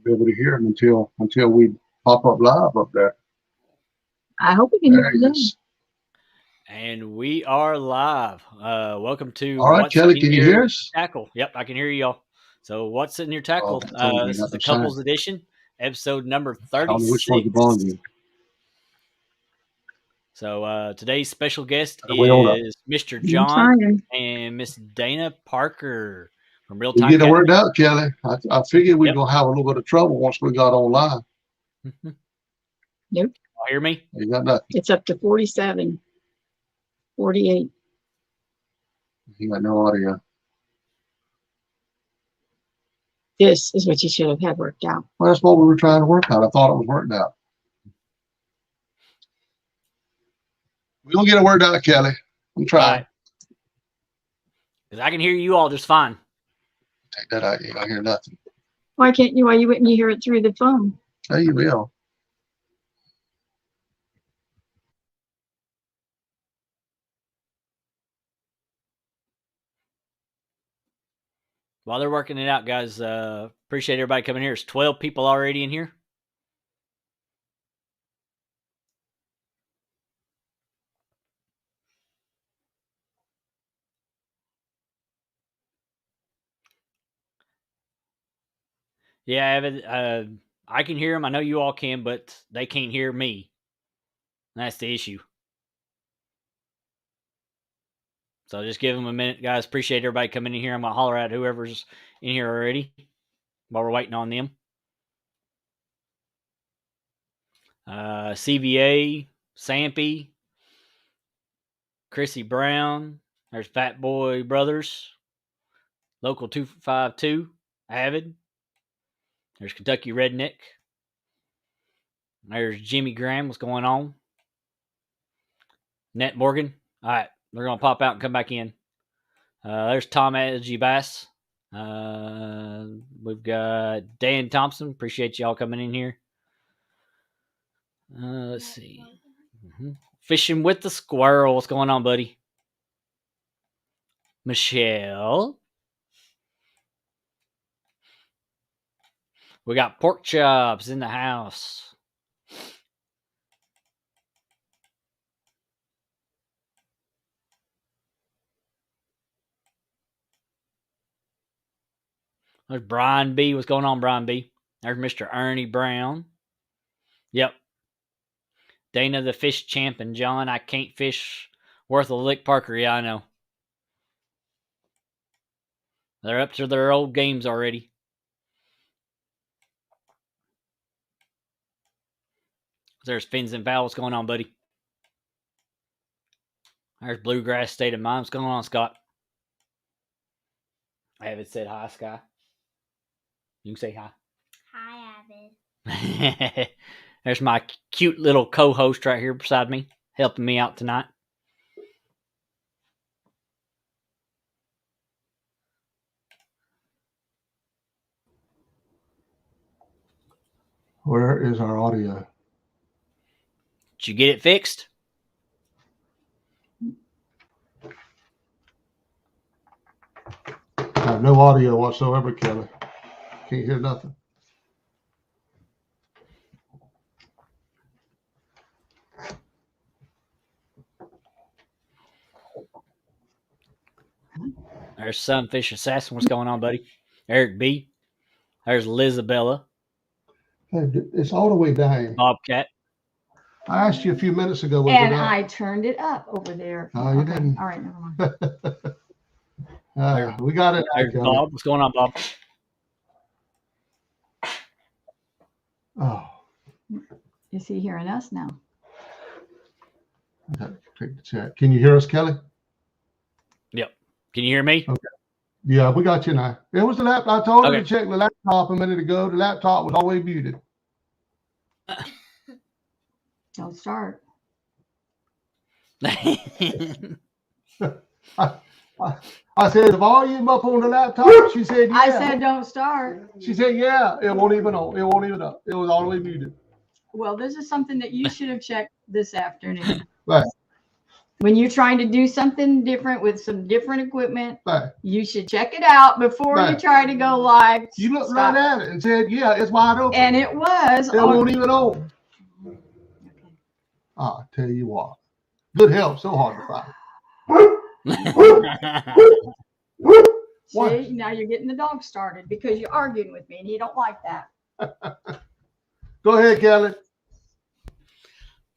be able to hear him until we pop up live up there. I hope we can hear There he him. is. And we are live. Welcome to All right, What's Kelly, in can you Your hear us? Tackle. Yep, I can hear you all. So what's in your tackle? Oh, This is the couples edition, episode number I don't know which one's the 36. volume. So today's special guest Way on up. is Mr. I'm John trying. and Miss Dana Parker from We Reeltime getting it worked Catfishing. out, Kelly. I figured we Yep. were gonna have a little bit of trouble once we got on live. Nope. Y'all hear me? You got nothing. It's up to 47, 48. You got no audio. This is what you should have had worked out. Well, that's what we were trying to work out. I thought it was worked out. We're gonna get it worked out, Kelly. I'm trying. Because I can hear you all just fine. Take that out. You don't hear nothing. Why can't you? Why you wouldn't you hear it through the phone? There you will. While they're working it out, guys, appreciate everybody coming here. There's 12 people already in here. Yeah, I can hear them. I know you all can, but they can't hear me. That's the issue. So just give them a minute, guys. Appreciate everybody coming in here. I'm going to holler at whoever's in here already while we're waiting on them. CVA, Sampy, Chrissy Brown. There's Fat Boy Brothers. Local 252, Avid. There's Kentucky Redneck. There's Jimmy Graham. What's going on? Nat Morgan. All right. They're going to pop out and come back in. There's Tom Edgy Bass. We've got Dan Thompson. Appreciate y'all coming in here. Let's see. Fishing with the Squirrel. What's going on, buddy? Michelle. We got Pork Chops in the house. There's Brian B. What's going on, Brian B? There's Mr. Ernie Brown. Yep. Dana the Fish Champ and John, I can't fish worth a lick. Parker, yeah, I know. They're up to their old games already. There's Fins and Val. What's going on, buddy? There's Bluegrass State of Mind. What's going on, Scott? Avid said hi, Sky. You can say hi. Hi, Avid. There's my cute little co-host right here beside me, helping me out tonight. Where is our audio? Did you get it fixed? I have no audio whatsoever, Kelly. Can't hear nothing. There's Sunfish Assassin. What's going on, buddy? Eric B. There's Lizabella. Hey, it's all the way down. Bobcat. I asked you a few minutes ago. And I turned it up over there. Oh, you didn't. All right, never mind. We got it. There's Bob. What's going on, Bob? Oh. Is he hearing us now? Take the chat. Can you hear us, Kelly? Yep. Can you hear me? Okay. Yeah, we got you now. It was the laptop. I told him Okay. to check the laptop a minute ago. The laptop was always muted. Don't start. I said the volume up on the laptop. She said, yeah. I said don't start. She said, yeah. It won't even on. It won't even up. It was all the way muted. Well, this is something that you should have checked this afternoon. Right. When you're trying to do something different with some different equipment, Right. you should check it out before you Right. try to go live. You looked Stop. right at it and said, yeah, it's wide open. And it was. It won't even open. I tell you what. Good help, so hard to find. See, now you're getting the dog started because you're arguing with me and he don't like that. Go ahead, Kelly.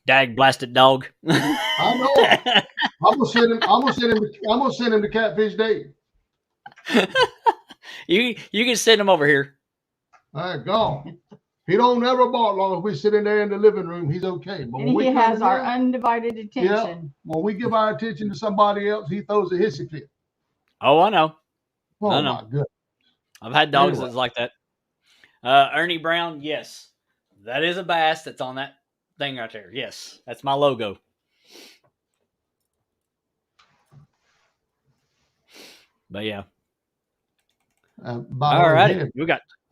Dag blasted dog. I know. I'm gonna send him to Catfish Dave. You can send him over here. All right, go. He don't never bark long as we sit in there in the living room. He's okay. But And he has our undivided attention. Yeah, when we give our attention to somebody else, he throws a hissy fit. Oh, I know. Oh I know. my goodness. I've had dogs that's like that. Ernie Brown, yes. That is a bass that's on that thing right there. Yes. That's my logo. But yeah. All right.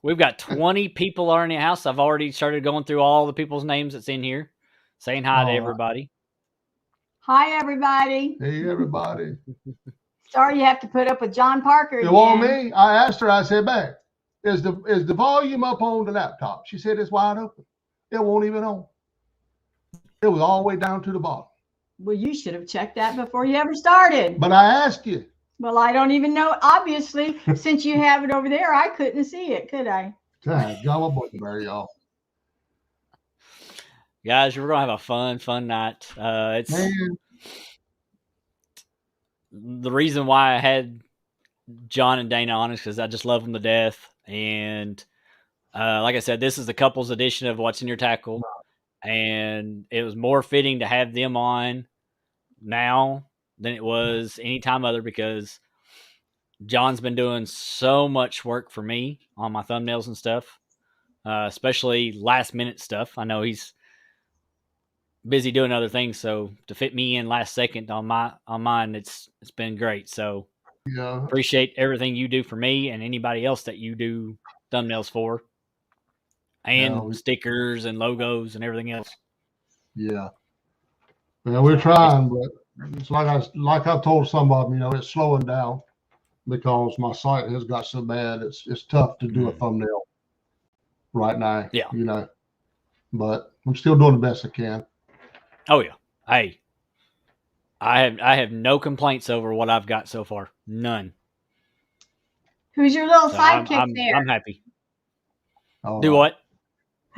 We've got 20 people are in the house. I've already started going through all the people's names that's in here, saying hi to everybody. Hi, everybody. Hey, everybody. Sorry you have to put up with John Parker again. You want me? I asked her, I said, back, is the volume up on the laptop? She said it's wide open. It won't even on. It was all the way down to the bottom. Well, you should have checked that before you ever started. But I asked you. Well, I don't even know. Obviously, since you have it over there, I couldn't see it, could I? God, my boy, y'all. Guys, we're gonna have a fun night. It's the reason why I had John and Dana on is because I just love them to death. And like I said, this is the couples edition of What's in Your Tackle, and it was more fitting to have them on now than it was any time other because John's been doing so much work for me on my thumbnails and stuff, especially last minute stuff. I know he's busy doing other things, so to fit me in last second on mine, it's been great. So yeah, appreciate everything you do for me and anybody else that you do thumbnails for, and stickers and logos and everything else. Yeah, well, we're trying, but it's like I told somebody, it's slowing down because my site has got so bad. It's tough to do a thumbnail right now. Yeah, but I'm still doing the best I can. Oh yeah. Hey, I have no complaints over what I've got so far. None. Who's your little sidekick there? I'm happy. All Do right. what?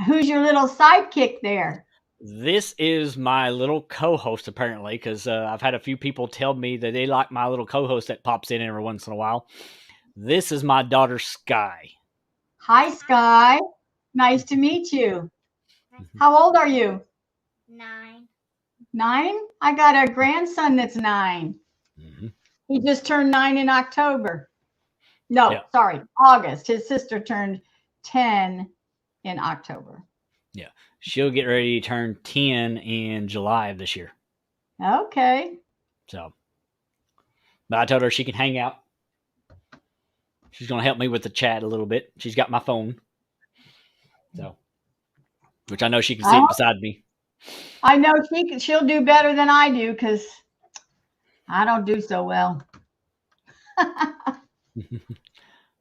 Who's your little sidekick there? This is my little co-host, apparently, because I've had a few people tell me that they like my little co-host that pops in every once in a while. This is my daughter, Sky. Hi, Sky. Nice to meet you. How old are you? 9. 9? I got a grandson that's 9. Mm-hmm. He just turned 9 in October. No, sorry, August. His sister turned 10 in October. Yeah. She'll get ready to turn 10 in July of this year. Okay. So, but I told her she can hang out. She's going to help me with the chat a little bit. She's got my phone. So, which I know she can sit beside me. I know she'll do better than I do because I don't do so well.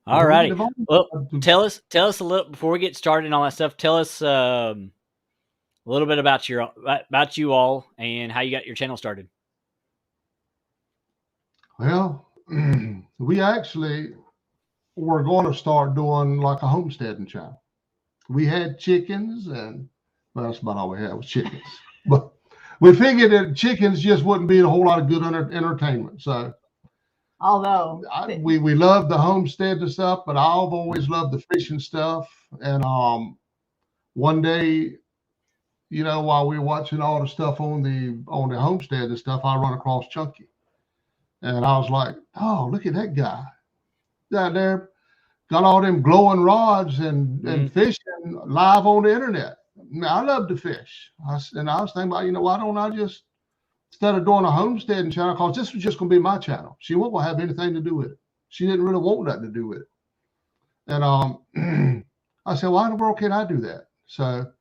All righty. Well, tell us a little before we get started and all that stuff. Tell us a little bit about you all and how you got your channel started. Well, we actually were going to start doing like a homesteading channel. We had chickens, and that's about all we had was chickens. But we figured that chickens just wouldn't be a whole lot of good entertainment. So, although we love the homestead and stuff, but I've always loved the fishing stuff. And one day, while we were watching all the stuff on the homestead and stuff, I run across Chunky, and I was like, "Oh, look at that guy down there, got all them glowing rods and fishing live on the internet." I love to fish, and I was thinking about, why don't I just, instead of doing a homesteading channel, because this was just going to be my channel. She wasn't going to have anything to do with it. She didn't really want nothing to do with it. And I said, why in the world can't I do that? So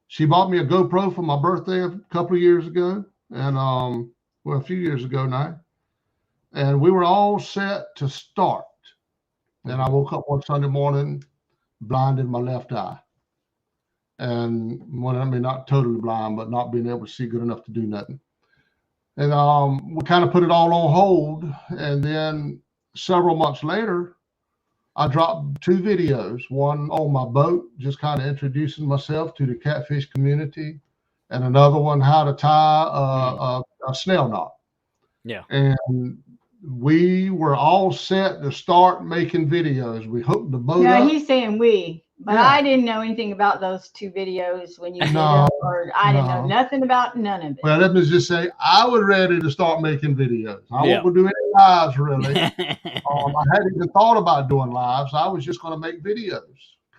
she bought me a GoPro for my birthday a couple of years ago, and a few years ago now, and we were all set to start. And I woke up one Sunday morning, blind in my left eye. And I mean, not totally blind, but not being able to see good enough to do nothing. And we kind of put it all on hold. And then several months later, I dropped 2 videos, one on my boat, just kind of introducing myself to the catfish community, and another one, how to tie a snail knot. Yeah. And we were all set to start making videos. We hooked the boat up. No, he's saying we, but Yeah. I didn't know anything about those 2 videos when you did No, them, or I didn't know no. nothing about none of it. Well, let me just say, I was ready to start making videos. I Yeah. wasn't going to do any lives, really. I hadn't even thought about doing lives. I was just going to make videos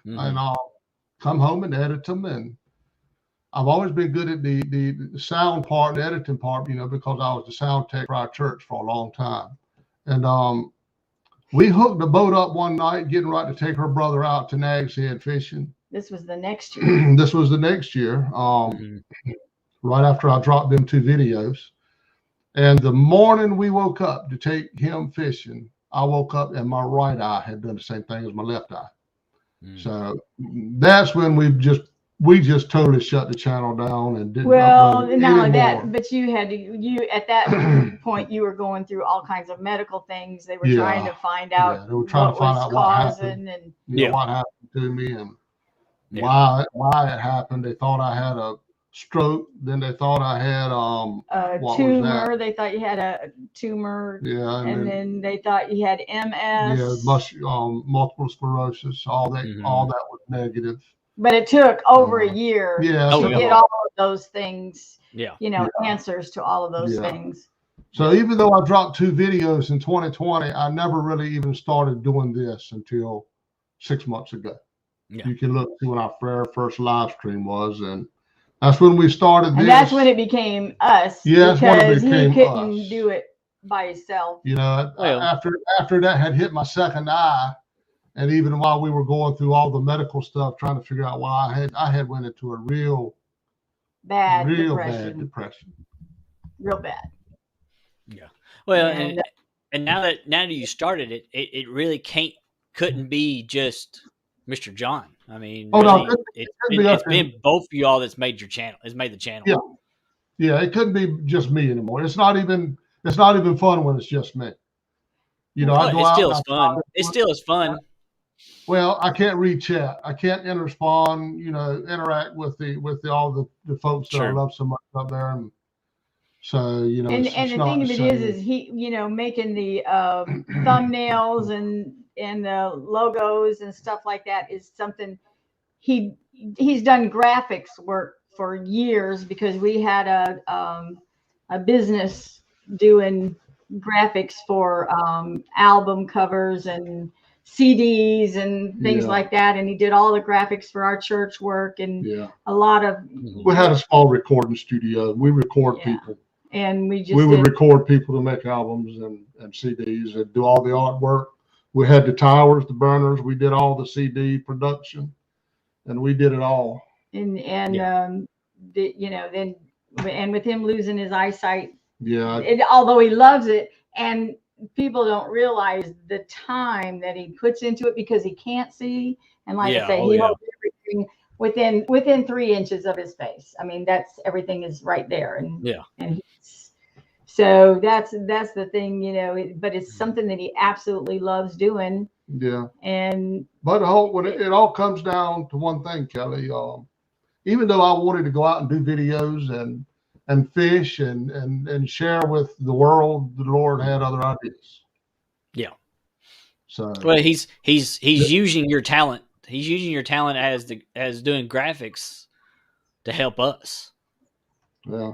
and come home and edit them. And I've always been good at the sound part, the editing part, you know, because I was the sound tech for our church for a long time. And we hooked the boat up one night, getting ready to take her brother out to Nag's Head fishing. This was the next year. This was the next year, right after I dropped them 2 videos. And the morning we woke up to take him fishing, I woke up and my right eye had done the same thing as my left eye. So that's when we just totally shut the channel down and didn't. Well, not only that, but you at that point you were going through all kinds of medical things. They were trying to find out they were trying to find out what happened, and what happened to me and why it happened. They thought I had a stroke. Then they thought I had a tumor. They thought you had a tumor. Yeah, and then they thought you had MS. Yeah, multiple sclerosis. All that was negative. But it took over a year to get all of those things. Answers to all of those things. So even though I dropped 2 videos in 2020, I never really even started doing this until 6 months ago. You can look see when our first live stream was, and that's when we started this. And that's when it became us. Yeah, because he couldn't do it by himself. You know, after that had hit my second eye, and even while we were going through all the medical stuff, trying to figure out why I had went into a real bad depression. Real bad. Yeah. Well, and now that you started it, it really couldn't be just Mr. John. I mean, it's been both of y'all that's made your channel. Has made the channel. Yeah. It couldn't be just me anymore. It's not even fun when it's just me. You know, I go out. Still is fun. It still is fun. Well, I can't read chat. I can't respond. You know, interact with all the folks that I love so much up there, and so you know. And the thing of it is he, you know, making the thumbnails and the logos and stuff like that is something he's done graphics work for years, because we had a business doing graphics for album covers and CDs and things like that, and he did all the graphics for our church work and a lot of. We had a small recording studio. We record people, and we would record people to make albums and CDs and do all the artwork. We had the towers, the burners. We did all the CD production, and we did it all. And you know, then with him losing his eyesight, although he loves it, and people don't realize the time that he puts into it because he can't see. And like I say, he holds everything within 3 inches of his face. I mean, everything is right there. And so that's the thing, you know, but it's something that he absolutely loves doing. Yeah. But it all comes down to one thing, Kelly. Even though I wanted to go out and do videos and fish and share with the world, the Lord had other ideas. Yeah. So he's using your talent. He's using your talent as doing graphics to help us. Yeah.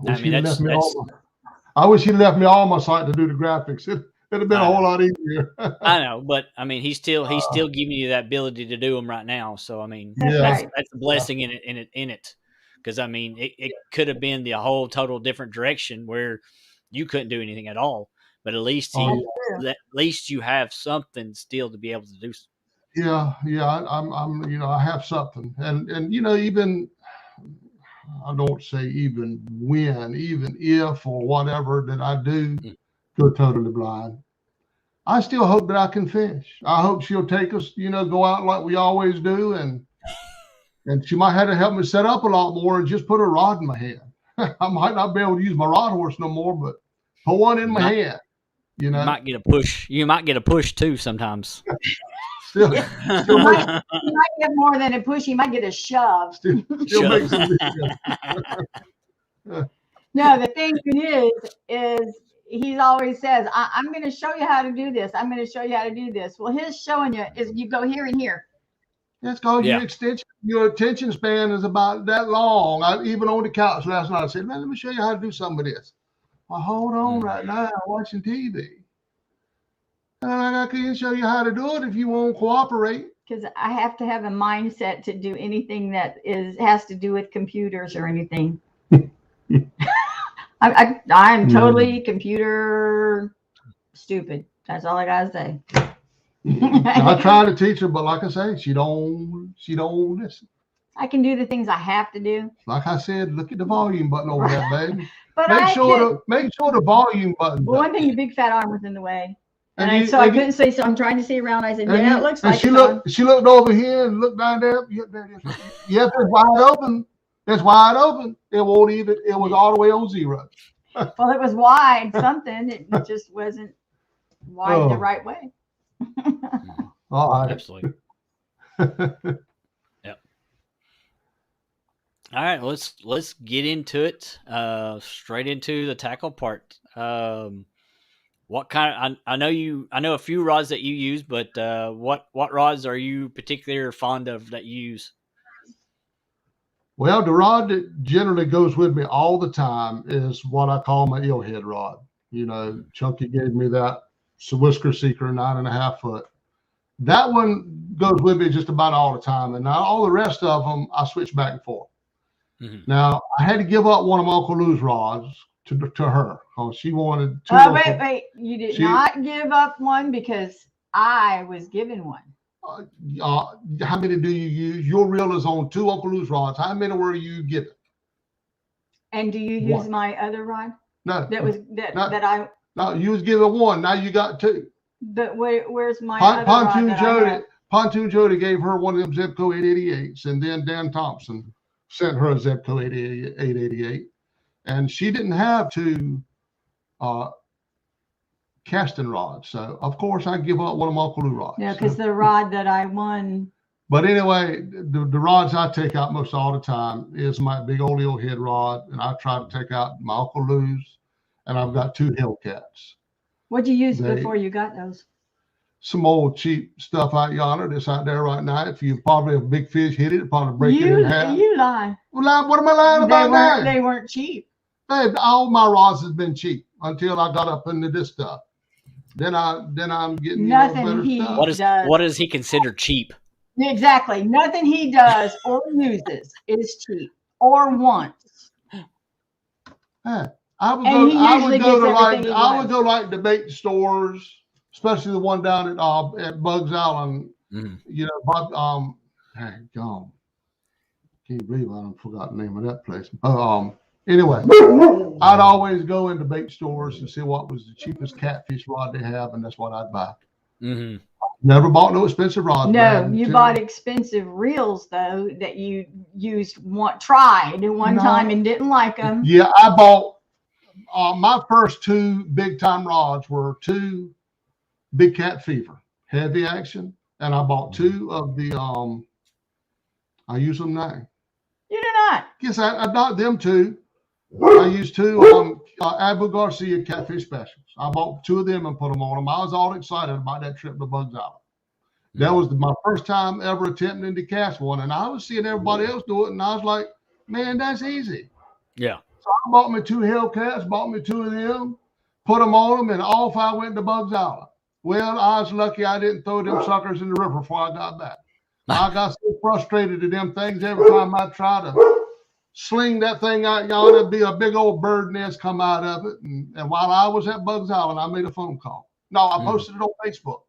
I wish he'd left me all my site to do the graphics. It'd have been a whole lot easier. I know, but I mean, he's still giving you that ability to do them right now. So I mean, that's a blessing in it. Because I mean, it could have been the whole total different direction where you couldn't do anything at all. But at least you have something still to be able to do. Yeah. I'm you know, I have something, and you know, even I don't say even when, even if or whatever that I do go totally blind, I still hope that I can fish. I hope she'll take us, go out like we always do, and she might have to help me set up a lot more and just put a rod in my hand. I might not be able to use my rod horse no more, but put one in my hand. You might get a push. You might get a push too sometimes. Still you might get more than a push. You might get a shove. Still makes some No, the thing is he always says, I'm going to show you how to do this. I'm going to show you how to do this. Well, his showing you is you go here and here. That's because your attention span is about that long. Even on the couch last night, I said, man, let me show you how to do some of this. Well, hold on right now, I'm watching TV. I can't show you how to do it if you won't cooperate. Because I have to have a mindset to do anything that has to do with computers or anything. I'm totally computer stupid. That's all I gotta say. I try to teach her, but like I say, she don't listen. I can do the things I have to do. Like I said, look at the volume button over there, baby. But make sure the volume button. Well, one thing, your big fat arm was in the way, so I couldn't see. So I'm trying to see around. I said, "Yeah, it looks like." She looked over here and looked down there. Yep, it's wide open. It's wide open. It won't even. It was all the way on 0. Well, it was wide something. It just wasn't wide the right way. All right. Absolutely. Yep. All right, let's get into it. Straight into the tackle part. What kind of, I know a few rods that you use, but what rods are you particularly fond of that you use? Well, the rod that generally goes with me all the time is what I call my eelhead rod. Chunky gave me that Whisker Seeker 9.5 foot. That one goes with me just about all the time. And now all the rest of them, I switch back and forth. Mm-hmm. Now, I had to give up one of my Uncle Lou's rods to her. She wanted two. Oh, wait. You did not give up one because I was given one. How many do you use? Your reel is on 2 Uncle Lou's rods. How many were you given? And do you use my other rod? No. No, you was given 1. Now you got 2. But where's my other rod? Pontoon Jody gave her one of them Zebco 888s, and then Dan Thompson sent her a Zebco 888, and she didn't have 2 casting rods. So of course I give up one of my Uncle Lou rods. Yeah, because the rod that I won. But anyway, the rods I take out most all the time is my big old eelhead rod, and I try to take out my Uncle Lou's, and I've got 2 Hellcats. What'd you use before you got those? Some old cheap stuff out yonder that's out there right now. If you probably a big fish hit it, probably break it in half. You lie. Well, what am I lying about now? They weren't cheap. Babe, all my rods has been cheap until I got up into this stuff. Then I'm getting nothing he stuff. What does he consider cheap? Exactly. Nothing he does or uses is cheap or wants. I would go like the bait stores, especially the one down at Bugs Island. Mm-hmm. Hang on. Can't believe I don't forgot the name of that place. Anyway, I'd always go into bait stores and see what was the cheapest catfish rod they have, and that's what I'd buy. Mm-hmm. Never bought no expensive rods. No, you bought expensive reels though that you tried one time and didn't like them. Yeah, I bought my first 2 big time rods were 2 Big Cat Fever heavy action, and I bought 2 of the I use them now. You do not. Yes, I bought them 2. I used 2 Abu Garcia catfish specials. I bought 2 of them and put them on them. I was all excited about that trip to Bugs Island. That was my first time ever attempting to cast one, and I was seeing everybody else do it, and I was like, man, that's easy. Yeah. So I bought me 2 Hellcats, bought me 2 of them, put them on them, and off I went to Bugs Island. Well, I was lucky I didn't throw them suckers in the river before I got back. I got so frustrated at them things every time I try to sling that thing out yonder, it'd be a big old bird nest come out of it. And while I was at Bugs Island, I made a phone call. No, I posted it on Facebook.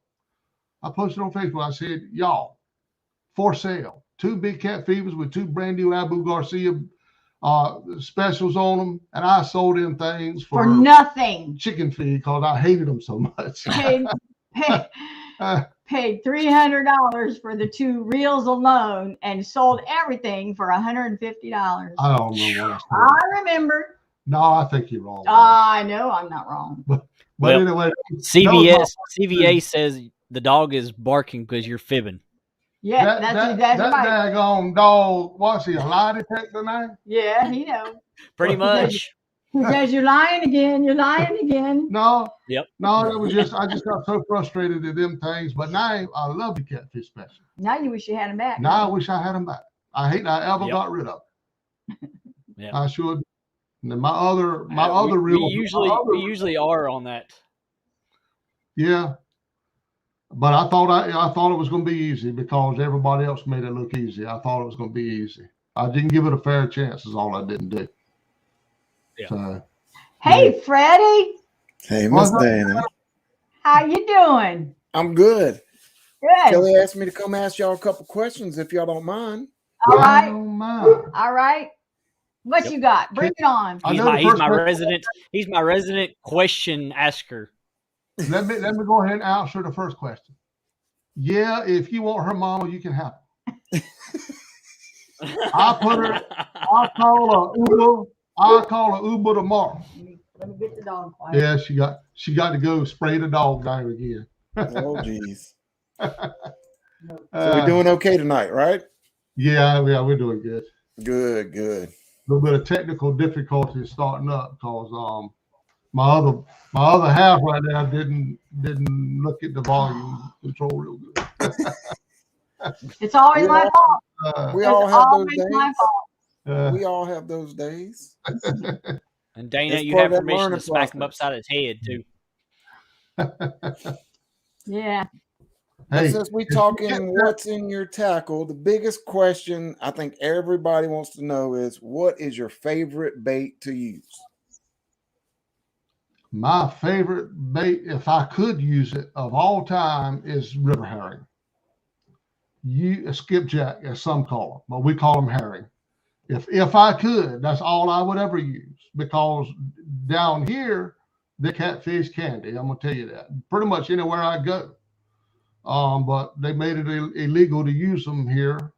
I said, y'all, for sale, 2 Big Cat Fevers with 2 brand new Abu Garcia specials on them, and I sold them things for nothing. chicken feed because I hated them so much. Paid $300 for the 2 reels alone and sold everything for $150. I don't remember what I sold. I remember. No, I think you're wrong. I know I'm not wrong. But Well, anyway, CVA says the dog is barking because you're fibbing. Yeah, that that's right. daggone dog, what's he, a lie detector now? Yeah, he knows. Pretty much. He says, you're lying again. You're lying again. No. Yep. No, it was just, I just got so frustrated at them things. But now I love the catfish special. Now you wish you had him back. Now I wish I had him back. I hate I ever got rid of him. Yep. I should. And then my other we reel. usually are on that. Yeah. But I thought it was going to be easy because everybody else made it look easy. I thought it was going to be easy. I didn't give it a fair chance. Is all I didn't do. Yeah. So, hey, Freddie. Hey, Miss Dana. How you doing? I'm good. Good. Kelly asked me to come ask y'all a couple questions if y'all don't mind. All right. I don't mind. All right. What you got? Bring it on. He's my resident question asker. Let me go ahead and answer the first question. Yeah, if you want her mama, you can have her. I'll call her Uber tomorrow. Let me get the dog quiet. Yeah, she got to go spray the dog down again. Oh, geez. So we're doing okay tonight, right? Yeah, we're doing good. Good. A little bit of technical difficulties starting up because my other half right now didn't look at the volume control real good. It's always my fault. We all have those days. My fault. We all have those days. And Dana, It's you part have of that permission to learning smack him process. upside his head too. Yeah. Hey, Since we talking what's in your tackle, the biggest question I think everybody wants to know is, what is your favorite bait to use? my favorite bait, if I could use it of all time, is river herring. Skipjack, as some call them, but we call them herring. If I could, that's all I would ever use, because down here the catfish candy. I'm gonna tell you that pretty much anywhere I go. But they made it illegal to use them here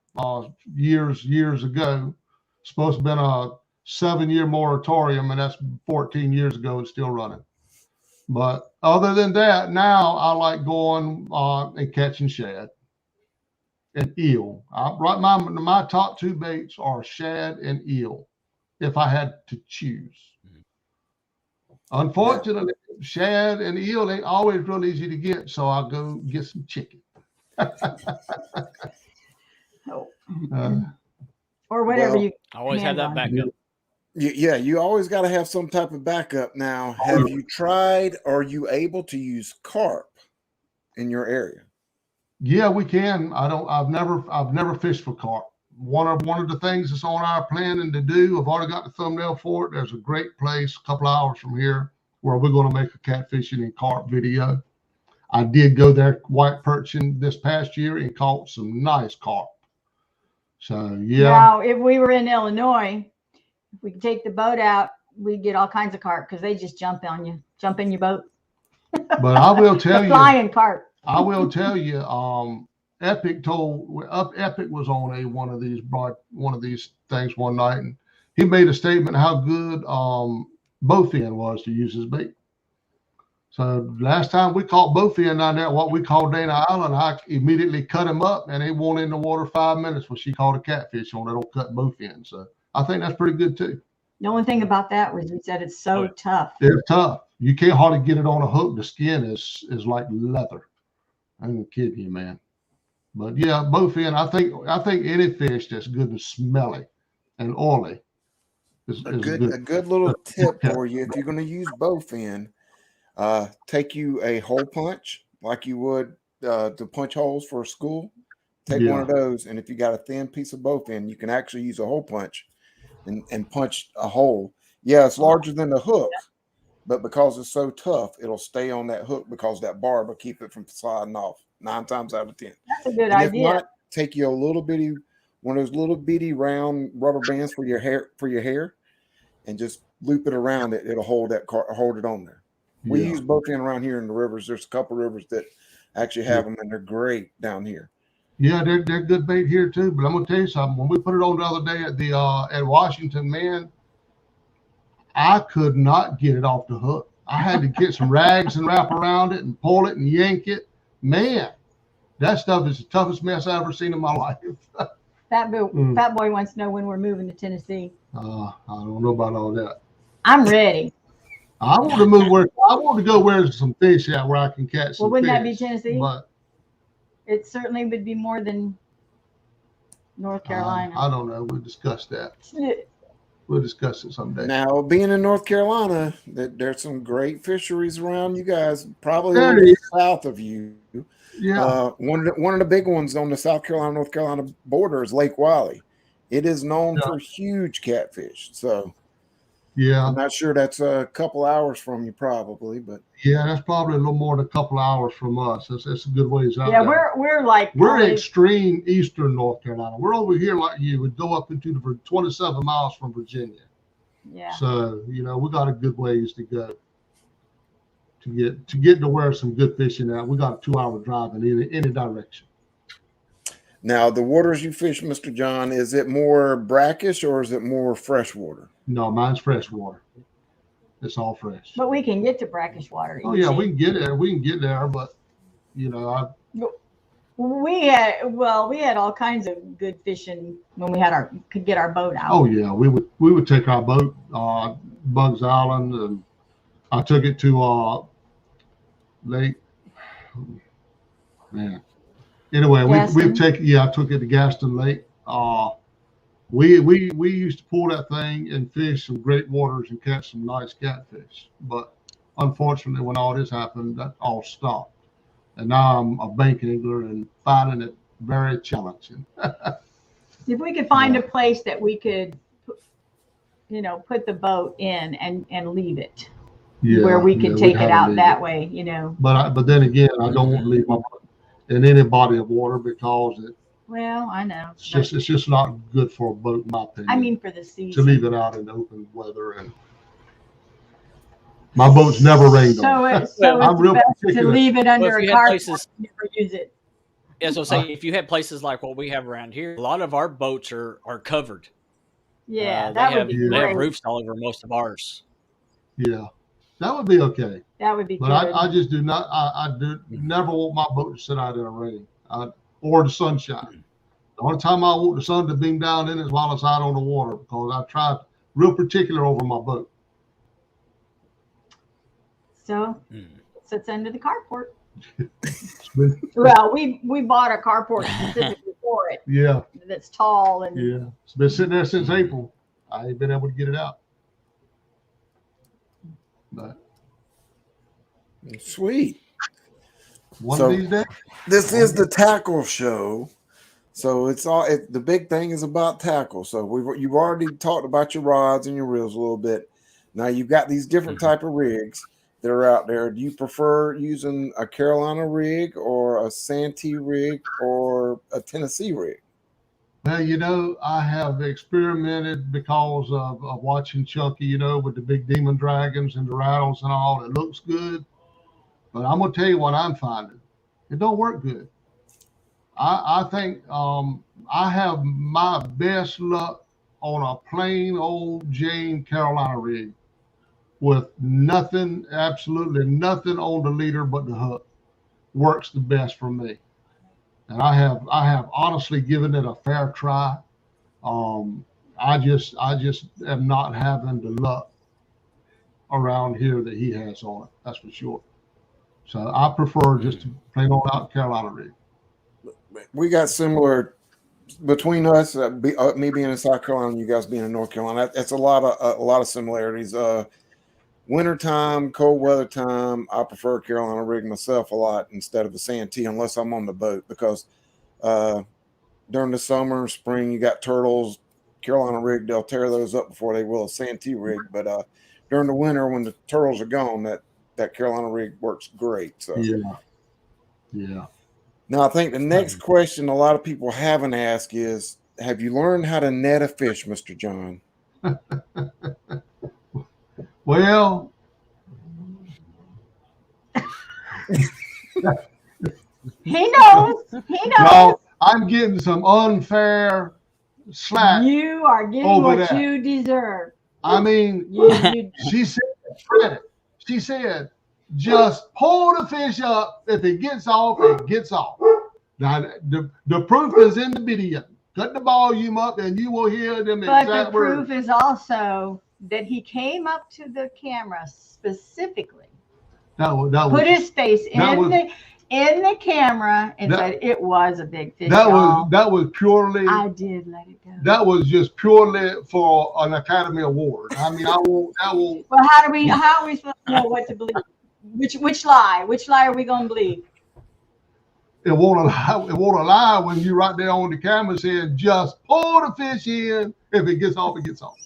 years ago. Supposed to have been a 7-year moratorium, and that's 14 years ago. It's still running. But other than that, now I like going and catching shad and eel. My top 2 baits are shad and eel, if I had to choose. Unfortunately, shad and eel ain't always real easy to get, so I'll go get some chicken. Or whatever you always have that backup. Yeah, you always got to have some type of backup. Now, have you tried, or are you able to use carp in your area? Yeah, we can. I've never fished for carp. One of the things that's on our planning to do, I've already got the thumbnail for it. There's a great place a couple hours from here where we're going to make a catfishing and carp video. I did go there white perching this past year and caught some nice carp. So yeah. Now, if we were in Illinois, if we could take the boat out, we'd get all kinds of carp because they just jump in your boat. But I will tell you, flying carp. I will tell you, Epic was on one of these things one night, and he made a statement how good bowfin was to use as bait. So last time we caught bowfin down there, what we call Dana Island, I immediately cut him up, and he went in the water 5 minutes when she caught a catfish on that old cut bowfin. So I think that's pretty good too. The only thing about that was we said it's so tough. It's tough. You can't hardly get it on a hook. The skin is like leather. I'm kidding you, man. But yeah, bowfin. I think any fish that's good and smelly and oily is a good little tip for you. If you're going to use bowfin, take you a hole punch like you would to punch holes for a school. Take one of those, and if you got a thin piece of bowfin, you can actually use a hole punch and punch a hole. Yeah, it's larger than the hook, but because it's so tough, it'll stay on that hook because that barb will keep it from sliding off 9 times out of 10. That's a good idea. If not, take you a little bitty one of those little bitty round rubber bands for your hair, and just loop it around it. It'll hold hold it on there. We use both in around here in the rivers. There's a couple rivers that actually have them, and they're great down here. Yeah, they're good bait here too. But I'm gonna tell you something. When we put it on the other day at the at Washington, man, I could not get it off the hook. I had to get some rags and wrap around it and pull it and yank it. Man, that stuff is the toughest mess I've ever seen in my life. Fat boy wants to know when we're moving to Tennessee. I don't know about all that. I'm ready. I want to move where I want to go where there's some fish at where I can catch some wouldn't fish. that be Tennessee? But it certainly would be more than North Carolina. I don't know. We'll discuss that. We'll discuss it someday. Now, being in North Carolina, there's some great fisheries around you guys, probably a little south of you. Yeah. One of the big ones on the South Carolina-North Carolina border is Lake Wiley. It is known for huge catfish. So, yeah, I'm not sure that's a couple hours from you, probably, but yeah, that's probably a little more than a couple hours from us. That's a good ways out. Yeah, there. we're extreme eastern North Carolina. We're over here like you would go up into the 27 miles from Virginia. Yeah. So we got a good ways to go to get to where some good fishing at. We got a 2-hour drive in any direction. Now, the waters you fish, Mr. John, is it more brackish or is it more freshwater? No, mine's freshwater. It's all fresh. But we can get to brackish water. Oh yeah, we can get there. We can get there, but we had all kinds of good fishing when we could get our boat out. Oh yeah, we would take our boat, Bugs Island, and I took it to Lake. Man. Anyway, I took it to Gaston Lake. We used to pull that thing and fish some great waters and catch some nice catfish. But unfortunately, when all this happened, that all stopped. And now I'm a bank angler and finding it very challenging. If we could find a place that we could, put the boat in and leave it, where we could take it out that way, But then again, I don't want to leave my boat in any body of water because I know. It's just not good for a boat, in my opinion. I mean, for the season. To leave it out in open weather, and my boat's never rained on. So I'm real particular to leave it under a carport and never use it. Yeah, so say if you had places like what we have around here, a lot of our boats are covered. Yeah, they have roofs all over most of ours. Yeah, that would be okay. That would be but good. I just do not. I do never want my boat to sit out in the rain or the sunshine. The only time I want the sun to beam down in is while it's out on the water, because I try real particular over my boat. So it sits under the carport. Well, we bought a carport specifically for it. Yeah. That's tall and it's been sitting there since April. I ain't been able to get it out. But sweet. One of these days. This is the tackle show. So the big thing is about tackle. So you've already talked about your rods and your reels a little bit. Now you've got these different type of rigs that are out there. Do you prefer using a Carolina rig or a Santee rig or a Tennessee rig? Well, I have experimented because of watching Chucky, with the big demon dragons and the rattles and all. It looks good. But I'm going to tell you what I'm finding. It don't work good. I think I have my best luck on a plain old Jane Carolina rig with nothing, absolutely nothing on the leader but the hook. Works the best for me. And I have honestly given it a fair try. I just am not having the luck around here that he has on it. That's for sure. So I prefer just to plain old out Carolina rig. We got similar between us. Me being in South Carolina, and you guys being in North Carolina. That's a lot of similarities. Wintertime, cold weather time, I prefer Carolina rig myself a lot instead of a Santee, unless I'm on the boat, because during the summer and spring you got turtles. Carolina rig, they'll tear those up before they will a Santee rig. But during the winter, when the turtles are gone, that Carolina rig works great. So yeah. Now I think the next question a lot of people haven't asked is, have you learned how to net a fish, Mr. John? Well, He knows. He knows. no, I'm getting some unfair slack. You are getting over what that. you deserve. I mean, You she said, credit. She said, just pull the fish up. If it gets off, it gets off. Now, the proof is in the video. Cut the volume up and you will hear them but exact the proof words. is also that he came up to the camera specifically, put his face in the camera and said it was a big fish. That was purely. I did let it go. That was just purely for an Academy Award. I mean, I won't. Well, how are we supposed to know what to believe? Which lie? Which lie are we gonna believe? It won't allow when you right there on the camera saying just pull the fish in. If it gets off, it gets off.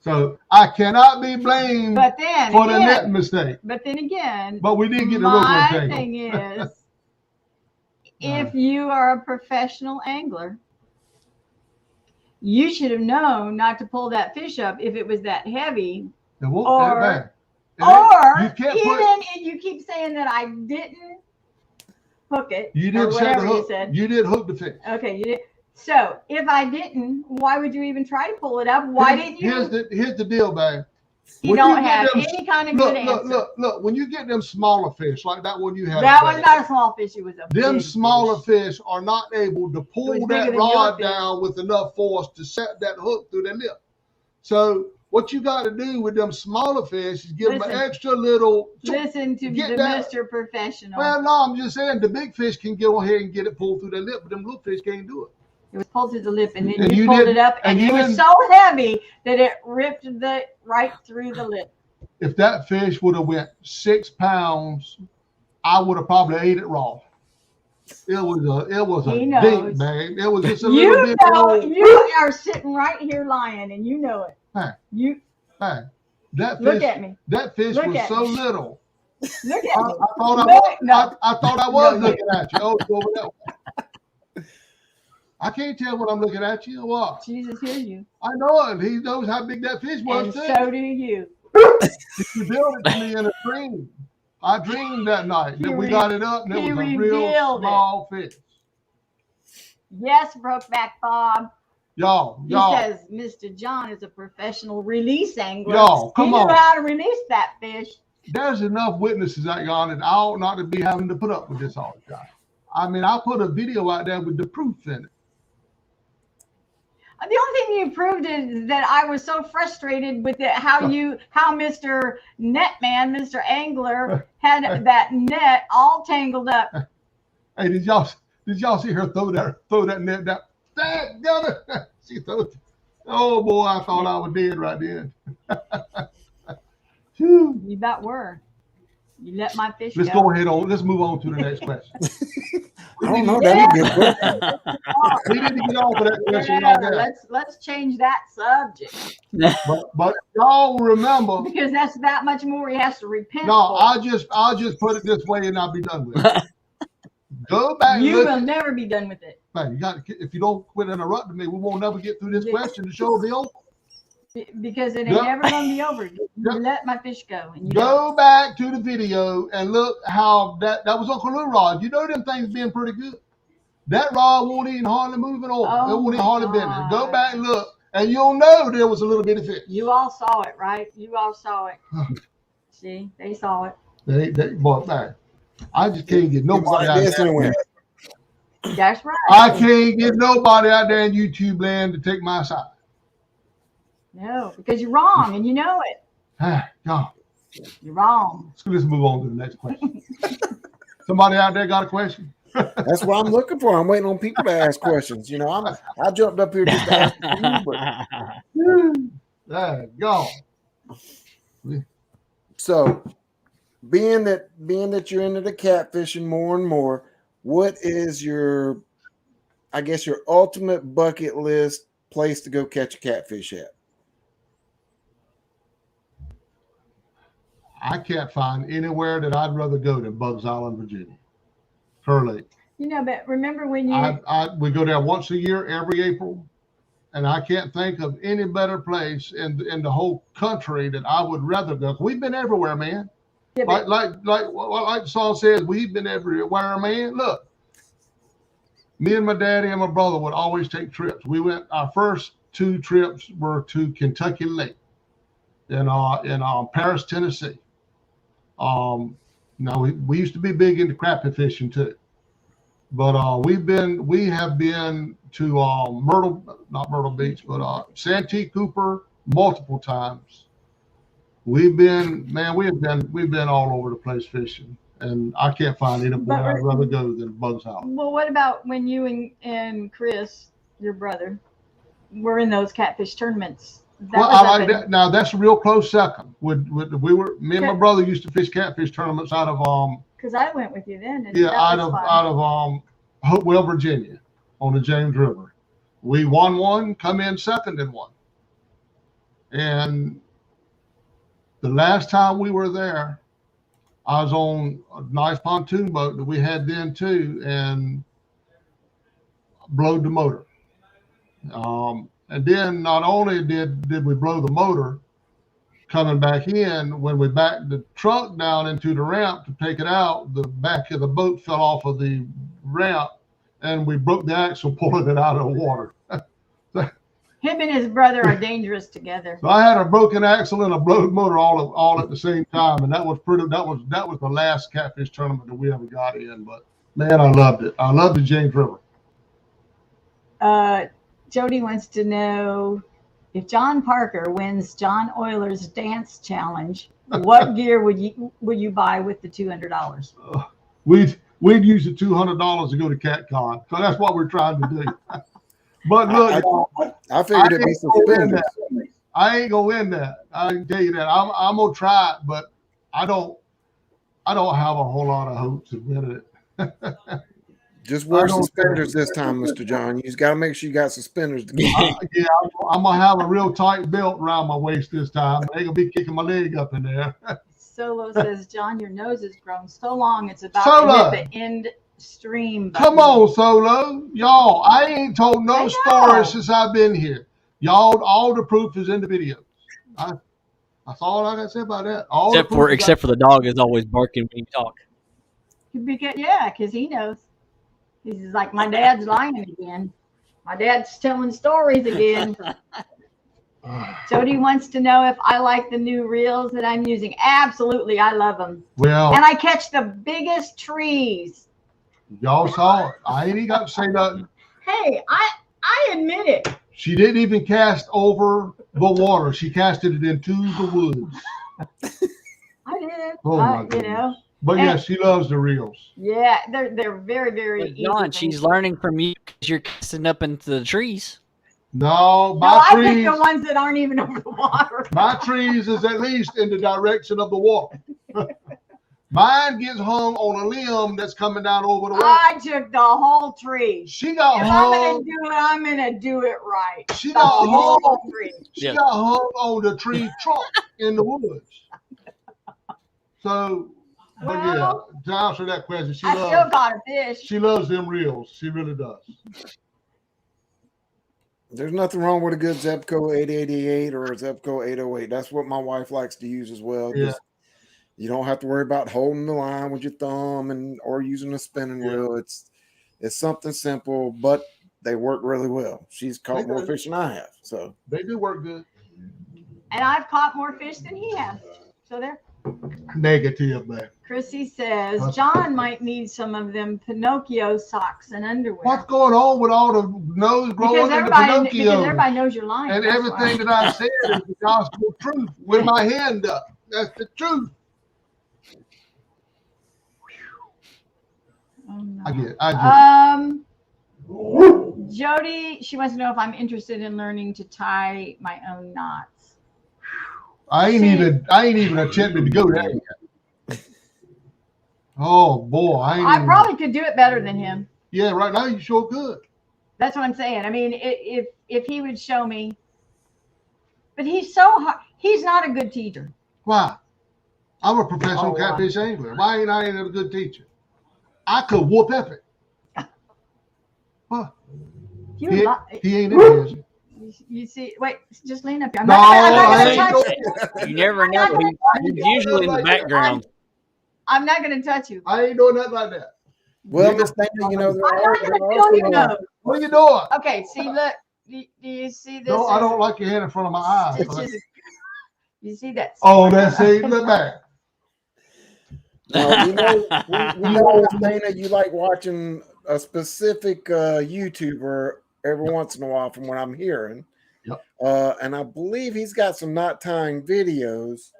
So I cannot be blamed for the net mistake. But then again, but we did get the real my thing. thing is, if you are a professional angler, you should have known not to pull that fish up if it was that heavy. Or you keep saying that I didn't hook it. You did say the hook. You did hook the fish. Okay, you did. So if I didn't, why would you even try to pull it up? Why didn't you? Here's the deal, babe. You don't have any kind of good answer. Look. When you get them smaller fish like that one you had, that was not a small fish. It was a them big smaller fish are not able to pull that rod down with enough force to set that hook through their lip. So what you got to do with them smaller fish is give them an extra little. Listen to Mr. Professional. Well, no, I'm just saying the big fish can go ahead and get it pulled through their lip, but them little fish can't do it. It was pulled to the lip, and then you pulled it up, and it was so heavy that it ripped right through the lip. If that fish would have went 6 pounds, I would have probably ate it raw. It was a dink, babe. It was just a little bit. You are sitting right here lying, and you know it. That fish. Look at me. That fish was so little. Look at me. I thought I was looking at you. Oh, over that way. I can't tell when I'm looking at you or what. Jesus hears you. I know it. He knows how big that fish was, and so do you. He revealed it to me in a dream. I dreamed that night that we got it up and it was a real small fish. Yes, Brokeback Bob. Y'all. He says Mr. John is a professional release angler. Y'all, come on. He knew how to release that fish. There's enough witnesses out there that I ought not to be having to put up with this all the time. I mean, I put a video out there with the proof in it. The only thing you proved is that I was so frustrated with it, how Mr. Netman, Mr. Angler, had that net all tangled up. Hey, did y'all see her throw that net down? She threw it. Oh boy, I thought I was dead right then. You about were. You let my fish go. Let's go ahead on. Let's move on to the next question. I don't know. That's a good question. We need to get off of that question. Let's change that subject. But y'all remember, because that's that much more he has to repent. No, I'll just put it this way and I'll be done with it. Go back. You will never be done with it. Man, you got if you don't quit interrupting me, we won't never get through this question. The show will be over. Because it ain't never gonna be over. You let my fish go. And go back to the video and look how that was Uncle Lou rod. You know them things being pretty good. That rod won't even hardly move at all. It won't even hardly bend it. Go back and look, and you'll know there was a little bit of fish. You all saw it, right? You all saw it. See, they saw it. They bought back. I just can't get nobody out there. That's right. I can't get nobody out there in YouTube land to take my side. No, because you're wrong and you know it. No. You're wrong. So let's move on to the next question. Somebody out there got a question? That's what I'm looking for. I'm waiting on people to ask questions. You know, I jumped up here just to ask you, but go. So being that you're into the catfishing more and more, what is your ultimate bucket list place to go catch a catfish at? I can't find anywhere that I'd rather go than Bugs Island, Virginia. Her Lake. You know, but remember when you we go there once a year, every April. and I can't think of any better place in the whole country that I would rather go. We've been everywhere, man. Yeah, Like the song says, we've been everywhere, man. Look, me and my daddy and my brother would always take trips. Our first 2 trips were to Kentucky Lake in Paris, Tennessee. Now we used to be big into crappie fishing too, but we have been to not Myrtle Beach, but Santee Cooper multiple times. We've been all over the place fishing, and I can't find anywhere I'd rather go than Bug's House. Well, what about when you and Chris, your brother, were in those catfish tournaments? I like that. Now that's a real close second. Me and my brother used to fish catfish tournaments out of because I went with you then. And out of Hopewell, Virginia, on the James River. We won one, come in second in one, and the last time we were there, I was on a nice pontoon boat that we had then too, and blowed the motor. And then not only did we blow the motor coming back in, when we backed the truck down into the ramp to take it out, the back of the boat fell off of the ramp and we broke the axle pulling it out of the water. Him and his brother are dangerous together. So I had a broken axle and a blown motor all at the same time, and that was the last catfish tournament that we ever got in. But man, I loved it. I loved the James River. Jody wants to know, if John Parker wins John Euler's dance challenge, what gear would you buy with the $200? We'd use the $200 to go to CatCon, so that's what we're trying to do. But look, I figured it'd be suspended. I ain't gonna win that. I can tell you that. I'm gonna try it, but I don't have a whole lot of hopes of winning it. Just wear suspenders this time, Mr. John. You just got to make sure you got suspenders. Yeah, I'm gonna have a real tight belt around my waist this time. I ain't gonna be kicking my leg up in there. Solo says, John, your nose has grown so long it's about to hit the end stream button. Come on, Solo. Y'all, I ain't told no stories since I've been here. Y'all, all the proof is in the video. That's all I gotta say about that. Except for the dog is always barking when you talk. Because he knows. He's like, my dad's lying again. My dad's telling stories again. Jody wants to know if I like the new reels that I'm using. Absolutely, I love them. Well, and I catch the biggest trees. Y'all saw it. I ain't even got to say nothing. Hey, I admit it. She didn't even cast over the water. She casted it into the woods. I did. Oh you know. But yeah, she loves the reels. Yeah, they're very, very easy. John, she's learning from you because you're casting up into the trees. No, I pick the ones that aren't even over the water. My trees is at least in the direction of the water. Mine gets hung on a limb that's coming down over the water. I took the whole tree. She got hung. I'm gonna do it right. She got hung. Whole tree. She got hung on the tree trunk in the woods. So. But yeah, to answer that question, still got a fish. She loves them reels. She really does. There's nothing wrong with a good Zebco 888 or a Zebco 808. That's what my wife likes to use as well. Yeah. You don't have to worry about holding the line with your thumb or using a spinning reel. It's something simple, but they work really well. She's caught more fish than I have. So they do work good. And I've caught more fish than he has. So there. Negative, man. Chrissy says John might need some of them Pinocchio socks and underwear. What's going on with all the nose growing in the Pinocchio? Because everybody knows you're lying. And everything that I said is the gospel truth with my hand up. That's the truth. Oh, no. I get Jody, she wants to know if I'm interested in learning to tie my own knots. I ain't even attempted to go there yet. Oh boy, I probably could do it better than him. Yeah, right now you sure could. That's what I'm saying. I mean, if he would show me, but he's so hard. He's not a good teacher. Why? I'm a professional catfish angler. Why ain't I a good teacher? I could whoop Epic. What? He ain't in You see, wait, just lean up here. I'm No, not I going to ain't touch doing you. You never know. He's usually in the background. I'm not going to touch you. I ain't doing nothing like that. Well, Miss Dana, you know, there I'm are, not there going to are feel your some, nose. What are you doing? Okay, see, look. Do you see this? No, I don't like your hand in front of my eyes. It's just, you see that? Oh, that's it. Look back. now, we know, Miss Dana, you like watching a specific YouTuber every once in a while, from what I'm hearing. Yep. And I believe he's got some knot tying videos.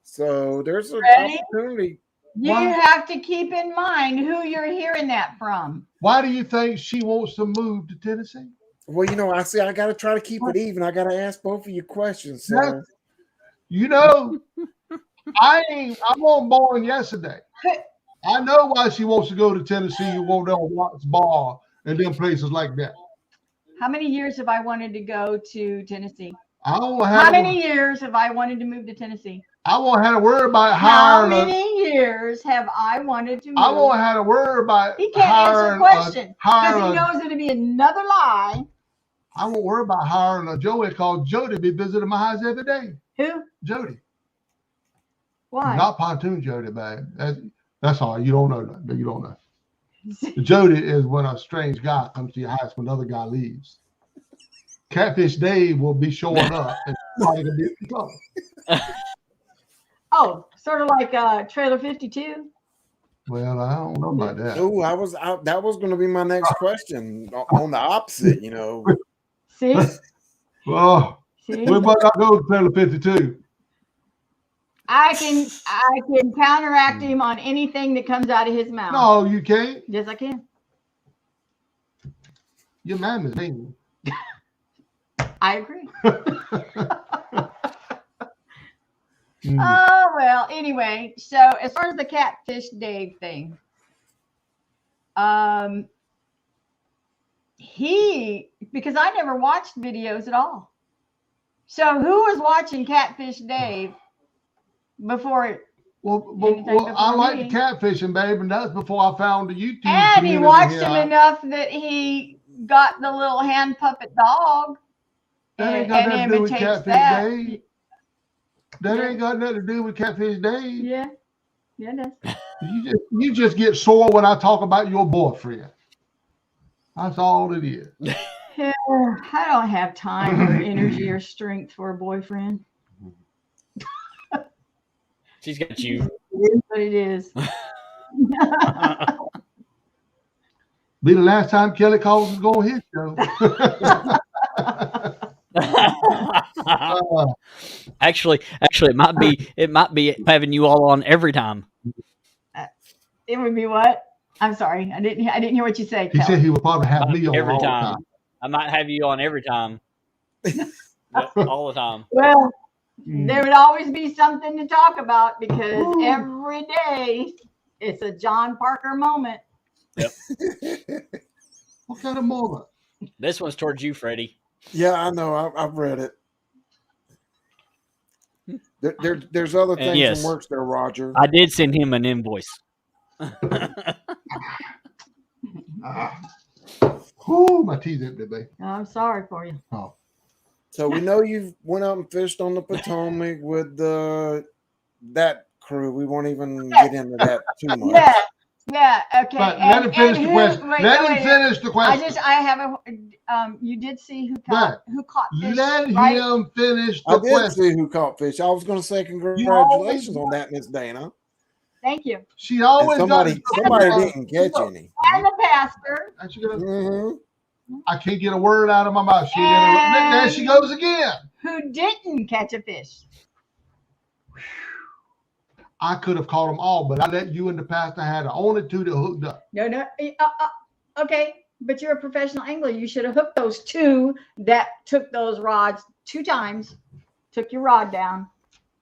So there's an Ready? opportunity. You have to keep in mind who you're hearing that from. Why do you think she wants to move to Tennessee? Well, you know, I got to try to keep it even. I got to ask both of you questions. So, Yeah. You know, I'm on born yesterday. I know why she wants to go to Tennessee. You won't know Watts Bar and them places like that. How many years have I wanted to go to Tennessee? How many years have I wanted to move to Tennessee? I won't have to worry about How hiring. many years have I wanted to move? I won't have to worry about. He can't answer questions because he hiring knows it'll be another lie. I won't worry about hiring a Joey called Jody to be visiting my house every day. Who? Jody. Why? Not pontoon Jody, babe. That's all right. You don't know that. You don't know. Jody is when a strange guy comes to your house when another guy leaves. Catfish Dave will be showing up and probably gonna be in trouble. Oh, sort of like Trailer 52. Well, I don't know about that. oh, that was going to be my next question on the opposite, you know. See? Well, See? we might not go to Trailer 52. I can counteract him on anything that comes out of his mouth. No, you can't. Yes, I can. Your man is mean. I agree. Oh, well, anyway, so as far as the Catfish Dave thing, because I never watched videos at all. So who was watching Catfish Dave before it? Well, I like the catfishing, babe, and that's before I found the YouTube. And he watched him enough that he got the little hand puppet dog. That ain't got nothing to do with Catfish Dave. That ain't got nothing to do with Catfish Dave. Yeah, it does. You just get sore when I talk about your boyfriend. That's all it is. I don't have time or energy or strength for a boyfriend. She's got you. It is what it is. Be the last time Kelly calls us going his show. Actually, it might be having you all on every time. It would be what? I'm sorry, I didn't hear what you said. He said he would probably have me on every all time. the time. I might have you on every time. Yep, all the time. Well, there would always be something to talk about because every day it's a John Parker moment. Yep. What kind of moment? This one's towards you, Freddie. Yeah, I know. I've read it. There's other things yes, in works there, Roger. I did send him an invoice. My teeth empty, babe. I'm sorry for you. Oh. So we know you've went out and fished on the Potomac with that crew. We won't even get into that too much. Yeah. Okay. But let him finish the question. Let him finish the question. I have a. You did see who caught fish. Let him finish the question. I did see who caught fish. I was going to say congratulations on that, Miss Dana. Thank you. She always somebody didn't catch any. And the pastor. I can't get a word out of my mouth. There she goes again. Who didn't catch a fish? I could have caught them all, but I let you and the pastor had the only two that hooked up. No. Okay, but you're a professional angler. You should have hooked those two that took those rods 2 times, took your rod down.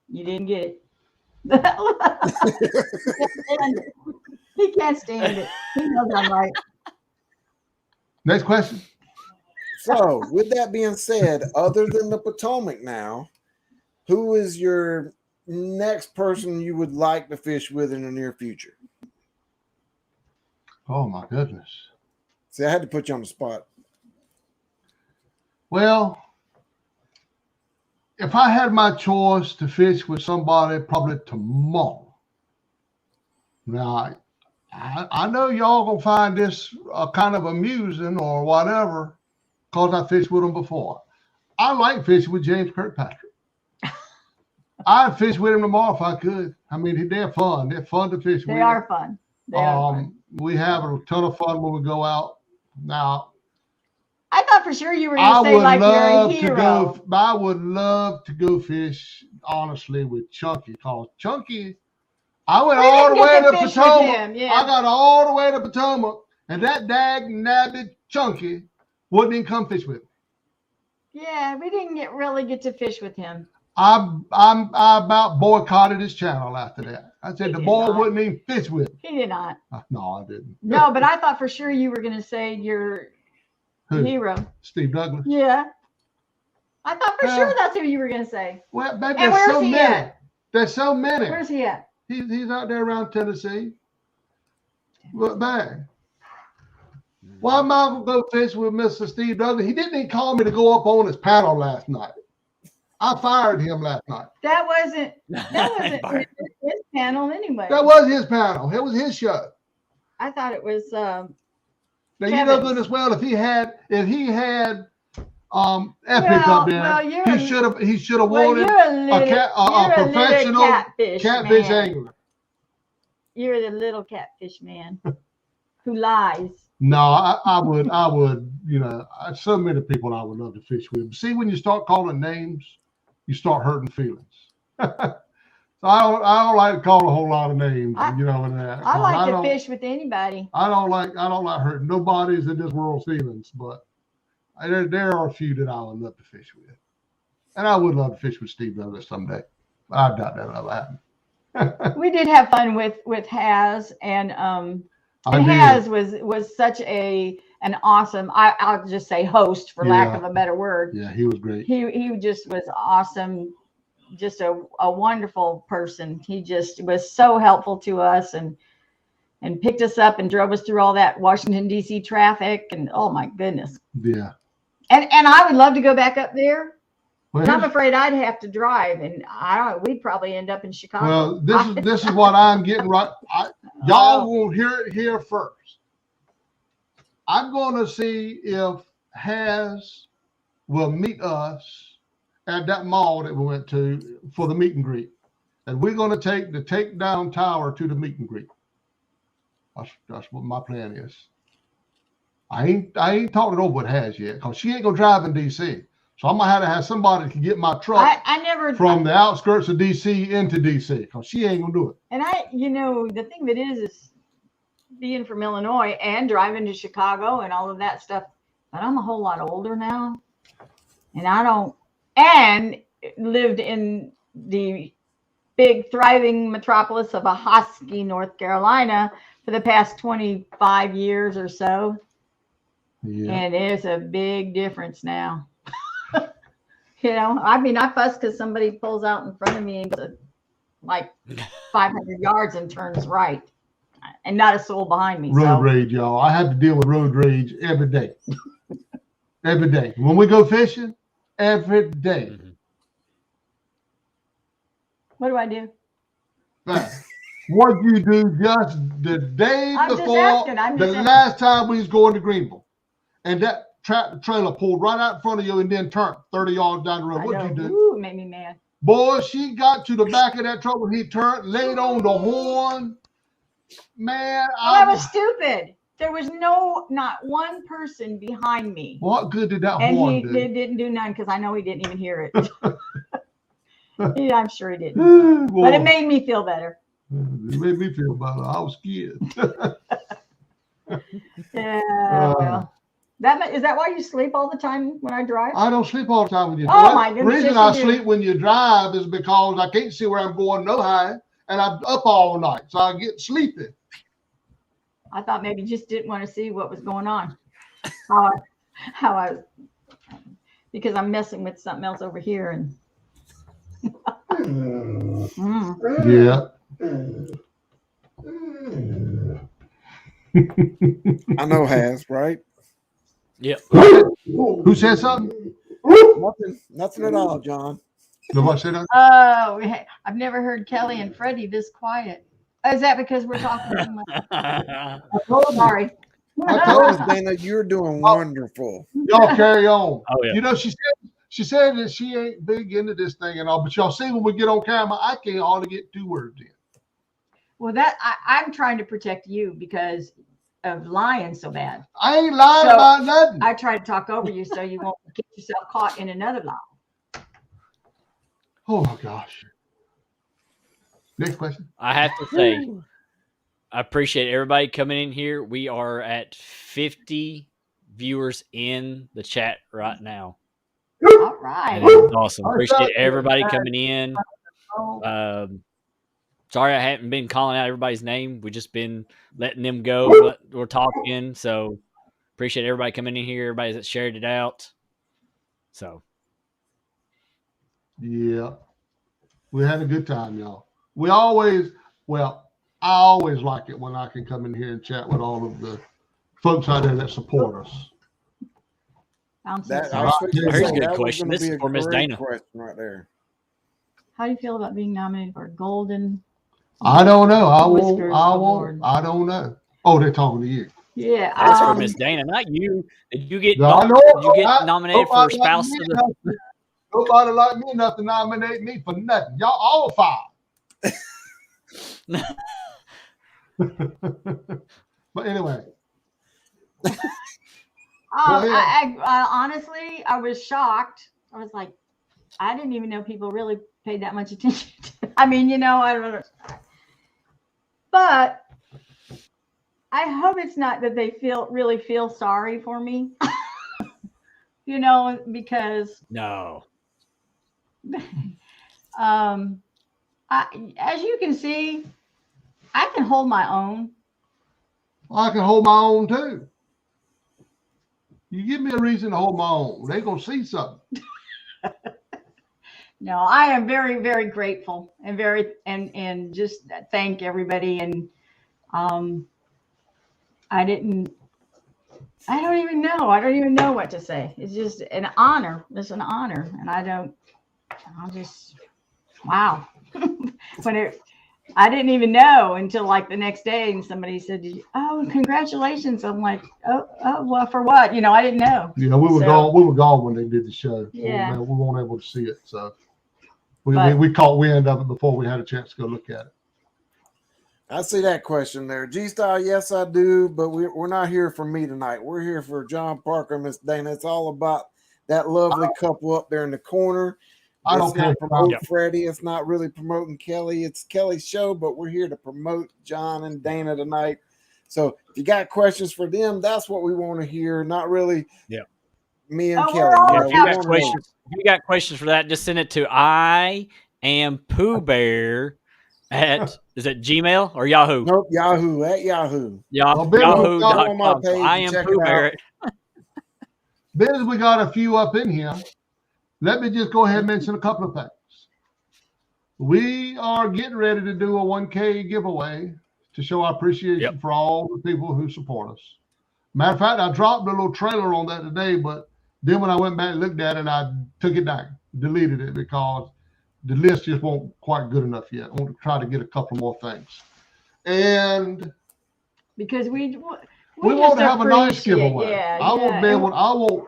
You didn't get it. He can't stand it. He knows I'm right. Next question. So, with that being said, other than the Potomac now, who is your next person you would like to fish with in the near future? Oh, my goodness. See, I had to put you on the spot. Well, if I had my choice to fish with somebody, probably tomorrow. Now, I know y'all gonna find this kind of amusing or whatever, because I fished with them before. I like fishing with James Kirkpatrick. I'd fish with him tomorrow if I could. I mean, they're fun. They're fun to fish with. They are fun. They are fun. We have a ton of fun when we go out. Now, I thought for sure you were going to say like you're a hero. I would love to go fish, honestly, with Chunky. Because Chunky, I went all the way to Potomac. Yeah. I got all the way to Potomac, and that dag-nabbit Chunky wouldn't even come fish with me. Yeah, we didn't really get to fish with him. I about boycotted his channel after that. I said the boy wouldn't even fish with me. He did not. No, I didn't. No, but I thought for sure you were going to say you're hero. Steve Douglas. Yeah. I thought for sure that's who you were going to say. Well, baby, and where's he at? There's so many. Where's he at? He's out there around Tennessee. Look back. Why am I going to go fish with Mr. Steve Douglas? He didn't even call me to go up on his panel last night. I fired him last night. That wasn't his panel anyway. That was his panel. It was his show. I thought it was now you know good as well if he had Epic up there, he should have wanted a professional catfish angler. You're the little catfish man who lies. No, I would, so many people I would love to fish with. See, when you start calling names, you start hurting feelings. So I don't like to call a whole lot of names, and that. I like to fish with anybody. I don't like hurting nobody's in this world's feelings, but there are a few that I would love to fish with, and I would love to fish with Steve Douglas someday. I doubt that'll ever happen. We did have fun with Haz, and Haz was such an awesome. I'll just say host for lack of a better word. Yeah, he was great. He just was awesome. Just a wonderful person. He just was so helpful to us and picked us up and drove us through all that Washington D.C. traffic, and oh my goodness. Yeah. And I would love to go back up there. Well, I'm afraid I'd have to drive, and we'd probably end up in Chicago. Well, this is what I'm getting right. Y'all will hear it here first. I'm going to see if Haz will meet us at that mall that we went to for the meet and greet, and we're going to take the takedown tower to the meet and greet. That's what my plan is. I ain't talked it over with Haz yet, because she ain't gonna drive in DC, so I'm gonna have somebody that can get my truck from the outskirts of DC into DC, because she ain't gonna do it. And the thing that is being from Illinois and driving to Chicago and all of that stuff, but I'm a whole lot older now, and lived in the big thriving metropolis of Ahoskie, North Carolina for the past 25 years or so. Yeah. And there's a big difference now. I fuss because somebody pulls out in front of me and goes like 500 yards and turns right, and not a soul behind me. Road rage, y'all. I have to deal with road rage every day. Every day. When we go fishing, every day. What do I do? What you do just the day before the last time we was going to Greenville, and that trailer pulled right out in front of you and then turned 30 yards down the road. What'd you do? Ooh, made me mad. Boy, she got to the back of that truck when he turned, laid on the horn. Man, I was stupid. There was not one person behind me. What good did that horn do? And he didn't do none, because I know he didn't even hear it. I'm sure he didn't. But it made me feel better. It made me feel better. I was scared. Yeah. Is that why you sleep all the time when I drive? I don't sleep all the time when you drive. Oh my goodness. The reason I sleep when you drive is because I can't see where I'm going no high, and I'm up all night, so I get sleepy. I thought maybe you just didn't want to see what was going on. Because I'm messing with something else over here, and yeah. I know Haz, right? Yep. Who said something? Nothing at all, John. Nobody said that? Oh, I've never heard Kelly and Freddie this quiet. Is that because we're talking too much? I told you. Sorry. I told Promise, you. Dana, you're doing wonderful. Y'all carry on. Oh, yeah. You know, she said that she ain't big into this thing and all, but y'all see when we get on camera, I can't hardly get 2 words in. Well, I'm trying to protect you because of lying so bad. I ain't lying So, about nothing. I try to talk over you so you won't get yourself caught in another lie. Oh my gosh. Next question. I have to say, I appreciate everybody coming in here. We are at 50 viewers in the chat right now. All right. And it's awesome. Appreciate everybody coming in. Sorry I haven't been calling out everybody's name. We've just been letting them go. We're talking. So appreciate everybody coming in here, everybody that shared it out. So. Yeah. We had a good time, y'all. I always like it when I can come in here and chat with all of the folks out there that support us. That, here's a good that question. This is for Miss Dana. Question right there. How do you feel about being nominated for a Golden? I don't know. Whiskers Award? I don't know. Oh, they're talking to you. Yeah. That's for Miss Dana, not you. Did you get nominated for spouse of the? Nobody like me enough to nominate me for nothing. Y'all all fired. But anyway. I honestly, I was shocked. I was like, I didn't even know people really paid that much attention to. I mean, I don't know. But I hope it's not that they really feel sorry for me. Because no. As you can see, I can hold my own. I can hold my own too. You give me a reason to hold my own, they're gonna see something. No, I am very, very grateful and just thank everybody. And I don't even know what to say. It's just an honor. It's an honor. And I'll just, wow. I didn't even know until like the next day, and somebody said, "Oh, congratulations!" I'm like, "Oh, well, for what?" I didn't know. Yeah, we were gone. We were gone when they did the show. Yeah, we weren't able to see it, so we caught wind of it before we had a chance to go look at it. I see that question there, G-Style. Yes, I do, but we're not here for me tonight. We're here for John Parker, Miss Dana. It's all about that lovely couple up there in the corner. I don't care. Promote Freddie. It's not really promoting Kelly. It's Kelly's show, but we're here to promote John and Dana tonight. So if you got questions for them, that's what we want to hear. Not really me and Kelly. If you got questions for that, just send it to I am Pooh Bear at is it Gmail or Yahoo? Nope, Yahoo at Yahoo. Yahoo.com. I am Pooh Bear. Biz, we got a few up in here. Let me just go ahead and mention a couple of things. We are getting ready to do a 1K giveaway to show our appreciation for all the people who support us. Matter of fact, I dropped a little trailer on that today, but then when I went back and looked at it, I took it down, deleted it because the list just won't quite good enough yet. I want to try to get a couple more things. And because we want to have a nice giveaway. I want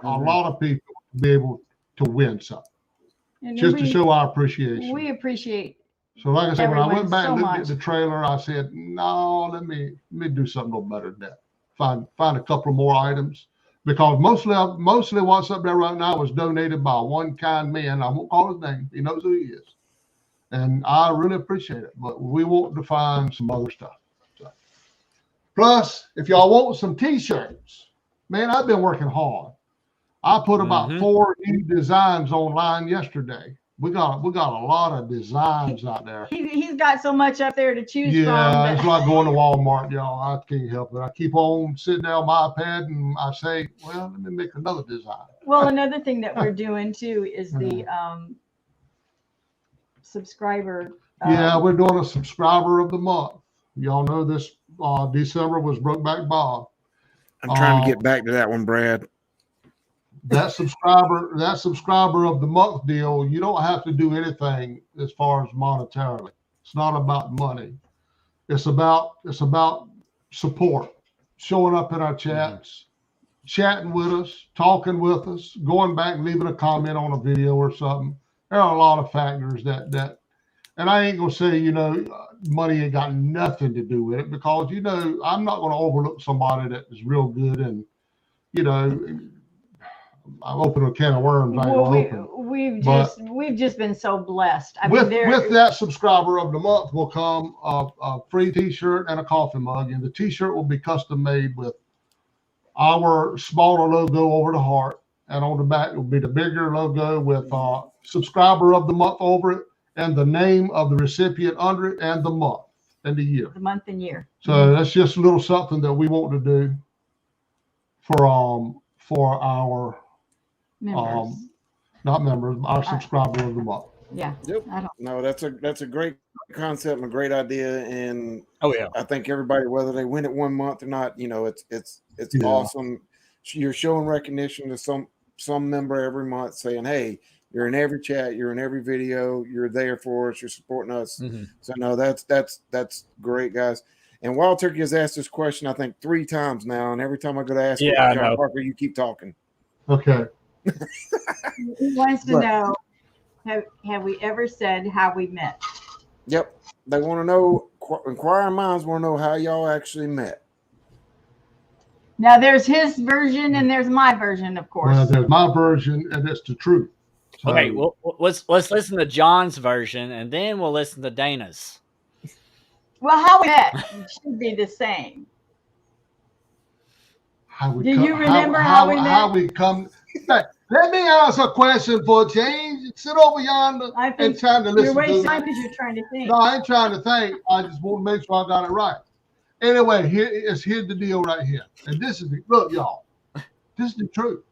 a lot of people to be able to win something, just to show our appreciation. We appreciate. So, like I said, when I went back and looked at the trailer, I said, "No, let me do something a little better than that. Find a couple more items, because mostly what's up there right now was donated by one kind man. I won't call his name. He knows who he is, and I really appreciate it. But we want to find some other stuff. So. Plus, if y'all want some T-shirts, man, I've been working hard. I put about 4 new designs online yesterday. We got a lot of designs out there. He's got so much up there to choose from. Yeah, it's like going to Walmart, y'all. I can't help it. I keep on sitting there on my iPad and I say, well, let me make another design. Well, another thing that we're doing too is the subscriber. Yeah, we're doing a subscriber of the month. Y'all know this December was Brokeback Bob. I'm trying to get back to that one, Brad. that subscriber of the month deal, you don't have to do anything as far as monetarily. It's not about money. It's about support, showing up in our chats, chatting with us, talking with us, going back and leaving a comment on a video or something. There are a lot of factors that and I ain't gonna say, money ain't got nothing to do with it, because I'm not gonna overlook somebody that is real good, and I'm opening a can of worms. We've just been so blessed. With that subscriber of the month will come a free T-shirt and a coffee mug, and the T-shirt will be custom made with our smaller logo over the heart, and on the back will be the bigger logo with subscriber of the month over it, and the name of the recipient under it, and the month and the year. The month and year. So that's just a little something that we want to do for our members. Not members, our subscriber of the month. Yeah. Yep. No, that's a great concept and a great idea, and I think everybody, whether they win it 1 month or not, it's awesome. You're showing recognition to some member every month, saying, "Hey, you're in every chat, you're in every video, you're there for us, you're supporting us." So no, that's great, guys. And Wild Turkey has asked this question, I think 3 times now, and every time I go to ask John Parker, you keep talking. Okay. He wants to know, have we ever said how we met? Yep. They want to know, inquiring minds want to know how y'all actually met. Now there's his version and there's my version, of course. Well, there's my version, and it's the truth. So, okay, well, let's listen to John's version, and then we'll listen to Dana's. Well, how we met should be the same. Do you remember how we met? How we come? Let me ask a question for a change. Sit over yonder and trying to listen. You're wasting time because you're trying to think. No, I ain't trying to think. I just want to make sure I got it right. Anyway, here's the deal right here. And this is look, y'all. This is the truth.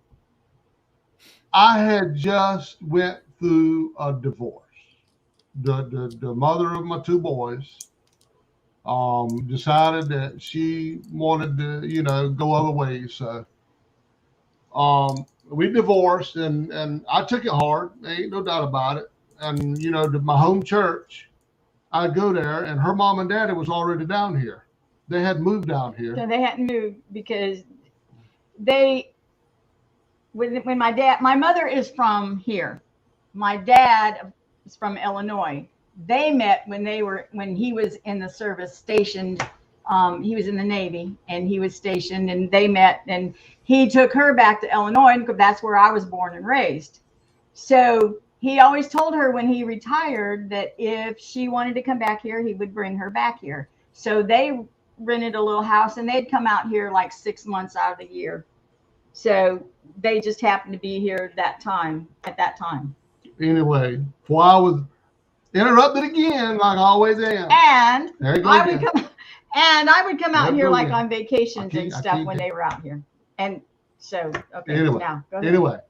I had just went through a divorce. The mother of my 2 boys decided that she wanted to, go other ways. So we divorced, and I took it hard. There ain't no doubt about it. And, my home church, I go there, and her mom and daddy was already down here. They had moved down here. So they hadn't moved because when my mother is from here. My dad is from Illinois. They met when he was in the service stationed. He was in the Navy, and he was stationed, and they met, and he took her back to Illinois because that's where I was born and raised. So he always told her when he retired that if she wanted to come back here, he would bring her back here. So they rented a little house, and they'd come out here like 6 months out of the year. So they just happened to be here at that time. Anyway, while I was interrupted again, like I always am. And I would come out here like on vacations and stuff when they were out here. And so, okay, anyway, now go ahead.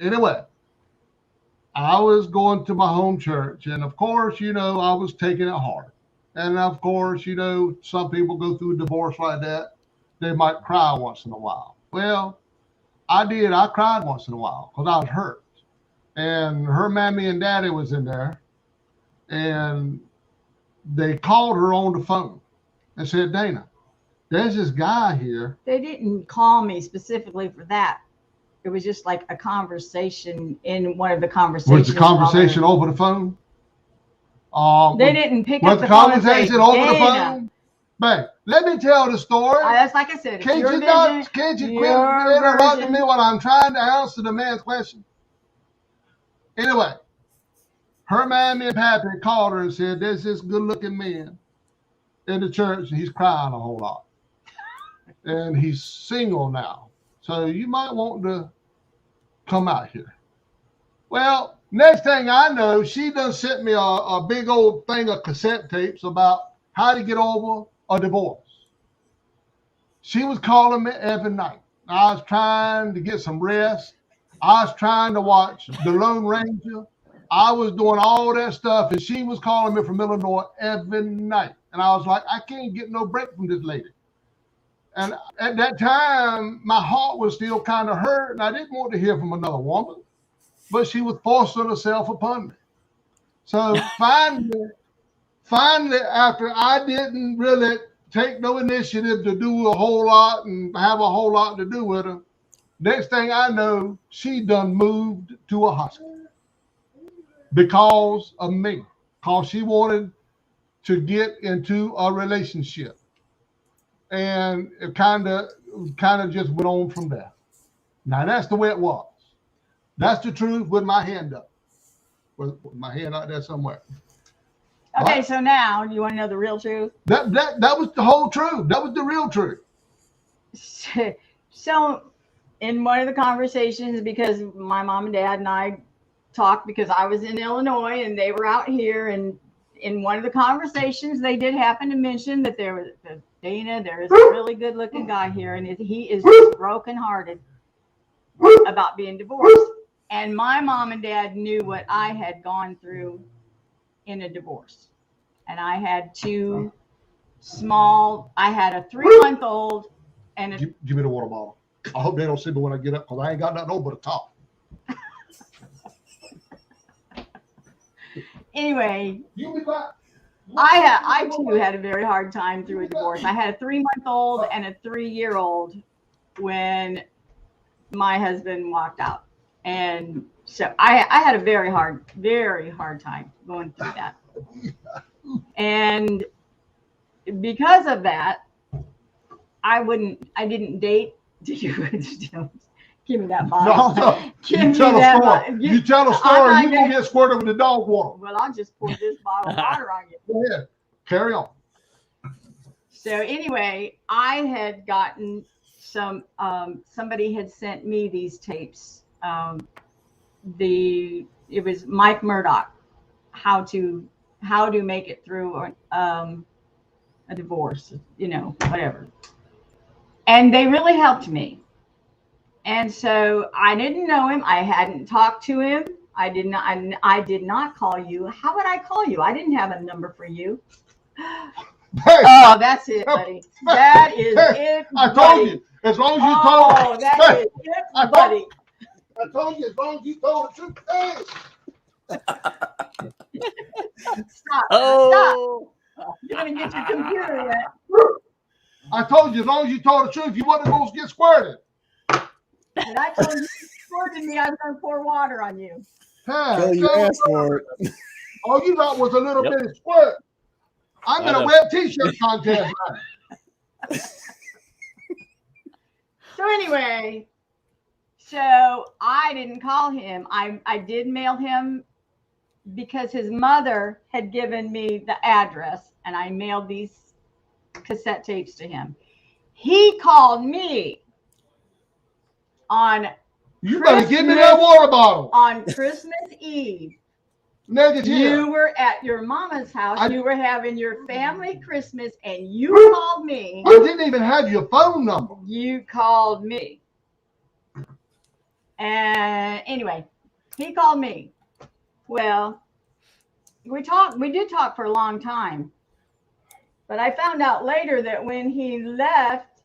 Anyway, I was going to my home church, and of course, I was taking it hard. And of course, some people go through a divorce like that. They might cry once in a while. Well, I did. I cried once in a while because I was hurt. And her mammy and daddy was in there, and they called her on the phone and said, "Dana, there's this guy here." They didn't call me specifically for that. It was just like a conversation in one of the conversations. Was the conversation over the phone? They didn't pick up the conversation over the phone. Babe, let me tell the story. That's like I said. Can't you quit interrupting me while I'm trying to answer the man's question? Anyway, her mammy and pappy called her and said, "There's this good-looking man in the church, and he's crying a whole lot. And he's single now. So you might want to come out here." Well, next thing I know, she done sent me a big old thing of cassette tapes about how to get over a divorce. She was calling me every night. I was trying to get some rest. I was trying to watch The Lone Ranger. I was doing all that stuff, and she was calling me from Illinois every night. And I was like, I can't get no break from this lady. And at that time, my heart was still kind of hurt, and I didn't want to hear from another woman, but she was forcing herself upon me. So finally, after I didn't really take no initiative to do a whole lot and have a whole lot to do with her, next thing I know, she done moved to a hospital because of me, because she wanted to get into a relationship. And it kind of just went on from there. Now that's the way it was. That's the truth with my hand up. With my hand out there somewhere. Okay, But so now you want to know the real truth? that was the whole truth. That was the real truth. So in one of the conversations, because my mom and dad and I talked because I was in Illinois and they were out here, and in one of the conversations they did happen to mention that there was Dana, there is a really good looking guy here, and he is broken hearted about being divorced. And my mom and dad knew what I had gone through in a divorce. And I had I had a 3-month-old and give me the water bottle. I hope they don't see me when I get up, because I ain't got nothing over but a top. Anyway, I too had a very hard time through a divorce. I had a 3-month-old and a 3-year-old when my husband walked out. And so I had a very hard time going through that. And because of that, I didn't date. Do you give me that bottle? No. You tell a story. You tell a story, you're going to get squirted with the dog water. Well, I'll just pour this bottle of water on you. Go ahead. Carry on. So anyway, I had gotten somebody had sent me these tapes. It was Mike Murdoch, how to make it through a divorce, whatever. And they really helped me. And so I didn't know him. I hadn't talked to him. I did not call you. How would I call you? I didn't have a number for you. Hey, oh, that's it, buddy. That is it, buddy. I told you. As long as you told me. Oh, that is it, buddy. I told you, as long as you told the truth. Hey. Stop. Oh. Stop. You're going to get your computer yet. I told you, as long as you told the truth, you wasn't going to get squirted. And I told you squirted me, I was going to pour water on you. Hey, you asked for it. All you got was a little bit of squirt. I'm in a wet t-shirt contest. So anyway, so I didn't call him. I did mail him because his mother had given me the address, and I mailed these cassette tapes to him. He called me on You better give me that water bottle. On Christmas Eve. Negative. You were at your mama's house. You were having your family Christmas, and you called me. I didn't even have your phone number. You called me. And anyway, he called me. Well, we did talk for a long time. But I found out later that when he left,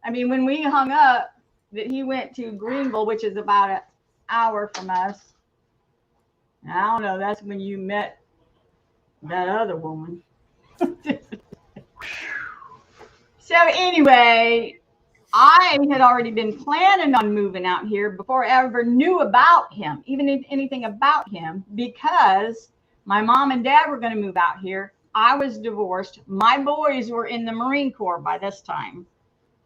when we hung up, that he went to Greenville, which is about an hour from us. I don't know, that's when you met that other woman. So anyway, I had already been planning on moving out here before I ever knew about him, even anything about him, because my mom and dad were going to move out here. I was divorced. My boys were in the Marine Corps by this time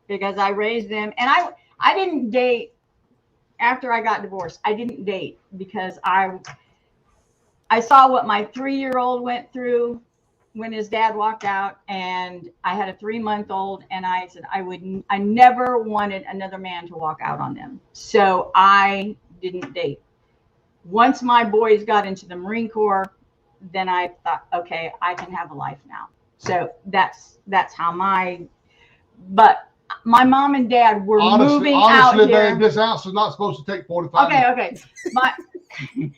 because I raised them. And I didn't date after I got divorced. I didn't date because I saw what my 3-year-old went through when his dad walked out, and I had a 3-month-old, and I said I never wanted another man to walk out on them. So I didn't date. Once my boys got into the Marine Corps, then I thought, okay, I can have a life now. So that's how but my mom and dad were moving out here. Babe, this house is not supposed to take 45 minutes. Okay.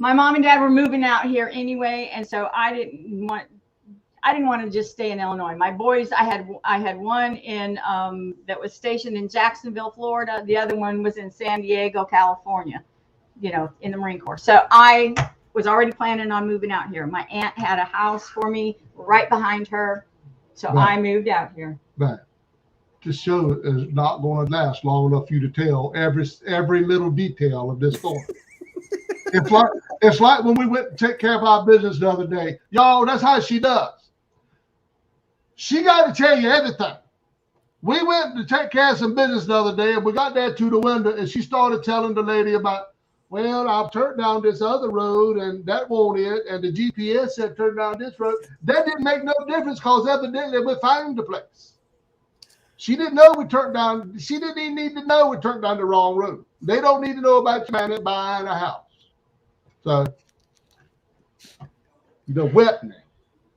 My mom and dad were moving out here anyway, and so I I didn't want to just stay in Illinois. My boys, I had one in that was stationed in Jacksonville, Florida. The other one was in San Diego, California, you know, in the Marine Corps. So I was already planning on moving out here. My aunt had a house for me right behind her. So Right. I moved out here. But this show is not going to last long enough for you to tell every little detail of this story. It's like when we went to take care of our business the other day. Y'all, that's how she does. She got to tell you everything. We went to take care of some business the other day, and we got there to the window, and she started telling the lady about, well, I've turned down this other road, and that won't it, and the GPS said turn down this road. That didn't make no difference because evidently we found the place. She didn't know we turned down. She didn't even need to know we turned down the wrong road. They don't need to know about you buying a house. So, the wetting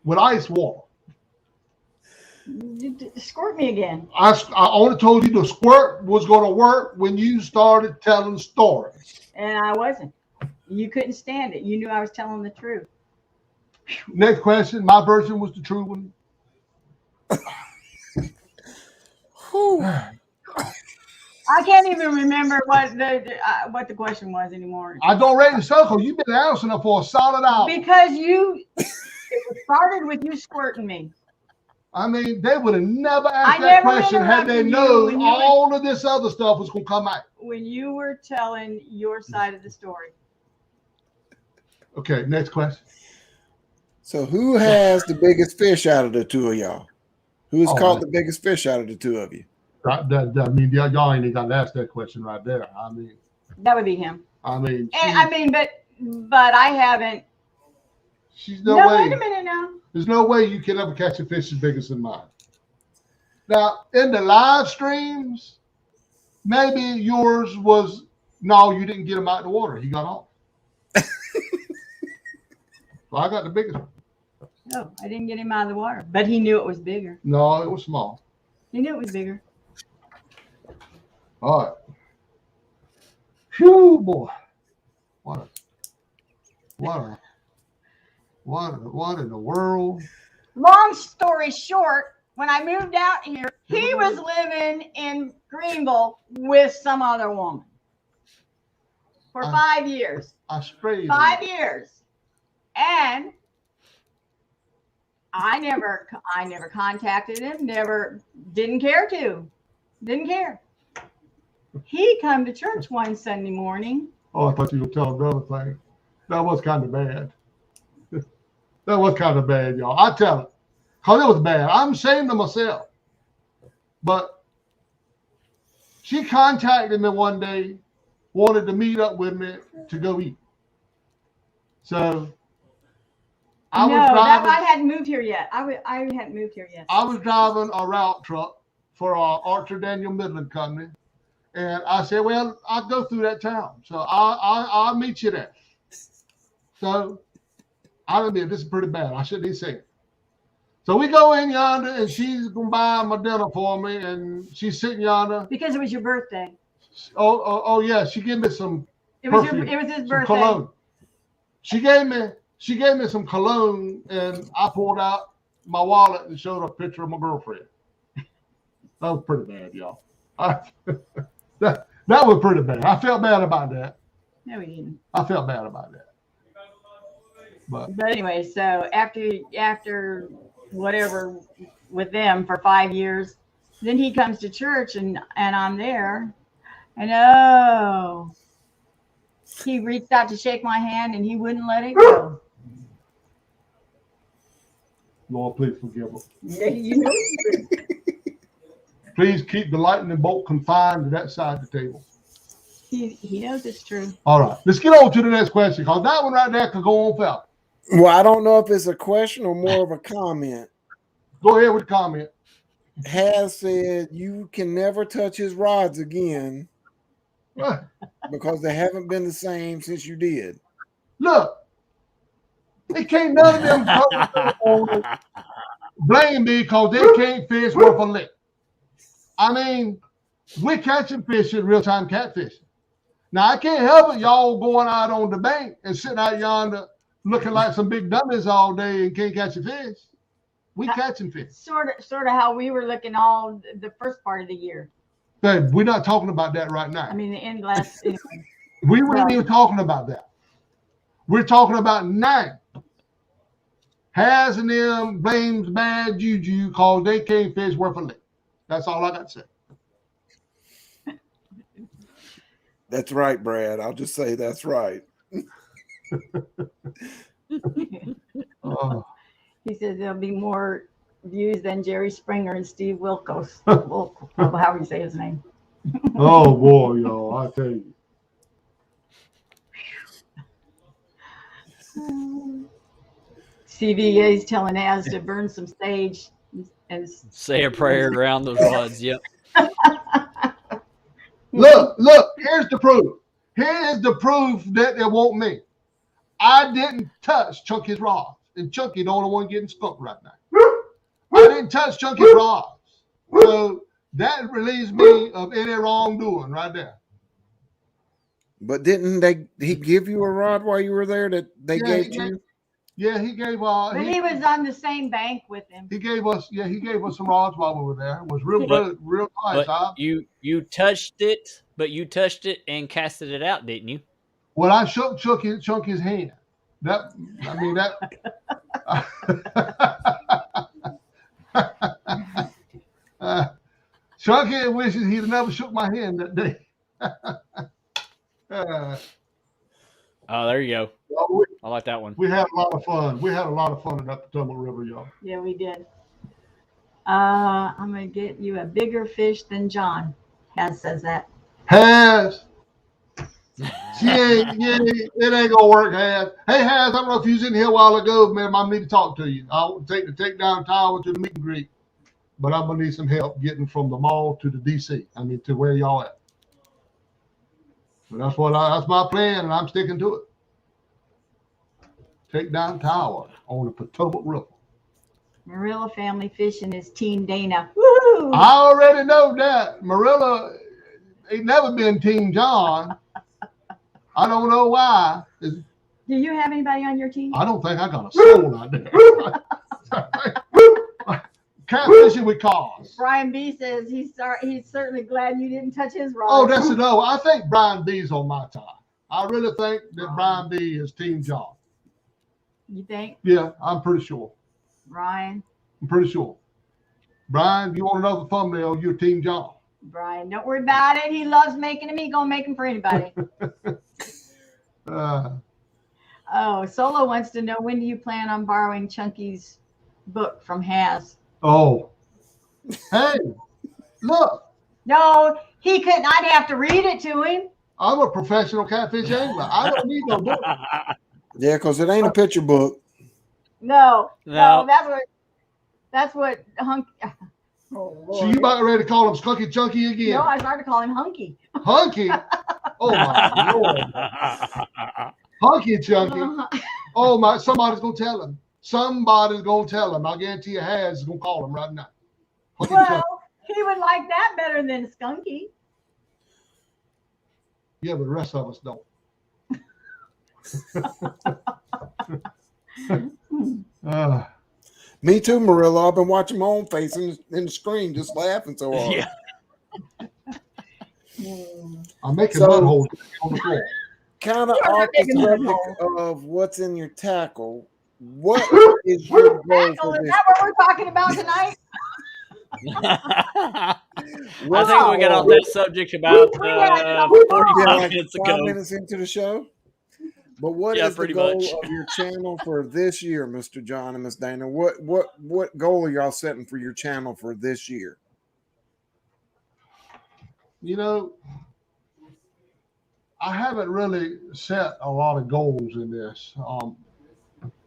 with ice water. Squirt me again. I only told you the squirt was going to work when you started telling stories. And I wasn't. You couldn't stand it. You knew I was telling the truth. Next question. My version was the true one. I can't even remember what the question was anymore. I don't rate the circle. You've been answering it for a solid hour. Because it started with you squirting me. I mean, they would have never asked that question had they known all of this other stuff was going to come out. When you were telling your side of the story. Okay, next question. So who has the biggest fish out of the two of y'all? Who's caught the biggest fish out of the two of you? I mean, y'all ain't even got to ask that question right there. I mean, that would be him. I mean, but I haven't. She's no way. Wait a minute now. There's no way you can ever catch a fish as big as mine. Now, in the live streams, maybe yours was, no, you didn't get him out of the water. He got off. So I got the biggest one. No, I didn't get him out of the water. But he knew it was bigger. No, it was small. He knew it was bigger. All right. Phew, boy. What in the world? Long story short, when I moved out here, he was living in Greenville with some other woman for 5 years. I sprayed 5 years. And I never contacted him, didn't care. He come to church one Sunday morning. Oh, I thought you were telling another thing. That was kind of bad. That was kind of bad, y'all. I tell it. Because it was bad. I'm ashamed of myself. But she contacted me one day, wanted to meet up with me to go eat. So I hadn't moved here yet. I hadn't moved here yet. I was driving a route truck for Archer Daniel Midland Company. And I said, well, I'll go through that town. So I'll meet you there. So I admit this is pretty bad. I shouldn't even say it. So we go in yonder, and she's going to buy my dinner for me, and she's sitting yonder. Because it was your birthday. Oh yeah. She gave me some perfume, it was his birthday. Cologne. She gave me some cologne, and I pulled out my wallet and showed a picture of my girlfriend. That was pretty bad, y'all. That was pretty bad. I felt bad about that. No, we didn't. I felt bad about that. But anyway, so after whatever with them for 5 years, then he comes to church and I'm there. And he reached out to shake my hand and he wouldn't let it go. Lord, please forgive him. Yeah, you know. Please keep the lightning bolt confined to that side of the table. He knows it's true. All right, let's get on to the next question, because that one right there could go on forever. Well, I don't know if it's a question or more of a comment. Go ahead with the comment. Has said you can never touch his rods again because they haven't been the same since you did. Look, they can't none of them blame me because they can't fish worth a lick. I mean, we're catching fish in real-time catfishing. Now, I can't help it, y'all going out on the bank and sitting out yonder looking like some big dummies all day and can't catch a fish. We catching fish. Sort of how we were looking all the first part of the year. Babe, we're not talking about that right now. I mean, the end last. We weren't even talking about that. We're talking about now. Has and them blames bad juju because they can't fish worth a lick. That's all I got to say. That's right, Brad. I'll just say that's right. He says there'll be more views than Jerry Springer and Steve Wilkos. However you say his name. Oh boy, y'all! I tell you. CVA is telling Az to burn some sage and say a prayer around those rods. Yep. Look, here's the proof. Here's the proof that they want me. I didn't touch Chunky's rods, and Chunky the only one getting skunked right now. I didn't touch Chunky's rods. So that relieves me of any wrongdoing right there. But didn't he give you a rod while you were there that they gave to you? Yeah, he gave. But he was on the same bank with him. He gave us some rods while we were there. It was real nice. But you touched it, and casted it out, didn't you? Well, I shook Chunky's hand. Chunky wishes he'd never shook my hand that day. Oh, there you go. I like that one. We had a lot of fun. We had a lot of fun in that Potomac River, y'all. Yeah, we did. I'm gonna get you a bigger fish than John. Has says that. Has. It ain't gonna work, Has. Hey, Has, I don't know if you was in here a while ago, man. I need to talk to you. I'll take the takedown tower to the meet and greet, but I'm gonna need some help getting from the mall to the DC. I mean, to where y'all at. So that's my plan, and I'm sticking to it. Takedown tower on the Potomac River. Marilla Family Fishing is Team Dana. Woo! I already know that. Marilla ain't never been Team John. I don't know why. Do you have anybody on your team? I don't think I got a soul out there. Catfishing with cause. Brian B says he's certainly glad you didn't touch his rod. Oh, that's a no. I think Brian B's on my side. I really think that Brian B is Team John. You think? Yeah, I'm pretty sure. Brian? I'm pretty sure. Brian, you want another thumbnail, you're Team John. Brian, don't worry about it. He loves making them. He's going to make them for anybody. Solo wants to know, when do you plan on borrowing Chunky's book from Has? Oh. Hey, look. No, he couldn't. I'd have to read it to him. I'm a professional catfish angler. I don't need no book. Yeah, because it ain't a picture book. No, that's what Hunky. Oh, so you about ready to call him Skunky Chunky again? No, I started to call him Hunky. Hunky? Oh my Lord. Hunky Chunky. Oh my, somebody's gonna tell him. Somebody's gonna tell him. I guarantee you Has is gonna call him right now. Hunky Chunky. He would like that better than Skunky. Yeah, but the rest of us don't. Me too, Marilla. I've been watching my own face in the screen, just laughing so hard. Yeah. I'm making mud holes on the floor. Kind of off the subject of what's in your tackle. What is your goal for this? Is that what we're talking about tonight? I think we got off that subject about 45 minutes ago. 5 minutes into the show. But what is the goal of your channel for this year, Mr. John and Miss Dana? What goal are y'all setting for your channel for this year? You know, I haven't really set a lot of goals in this.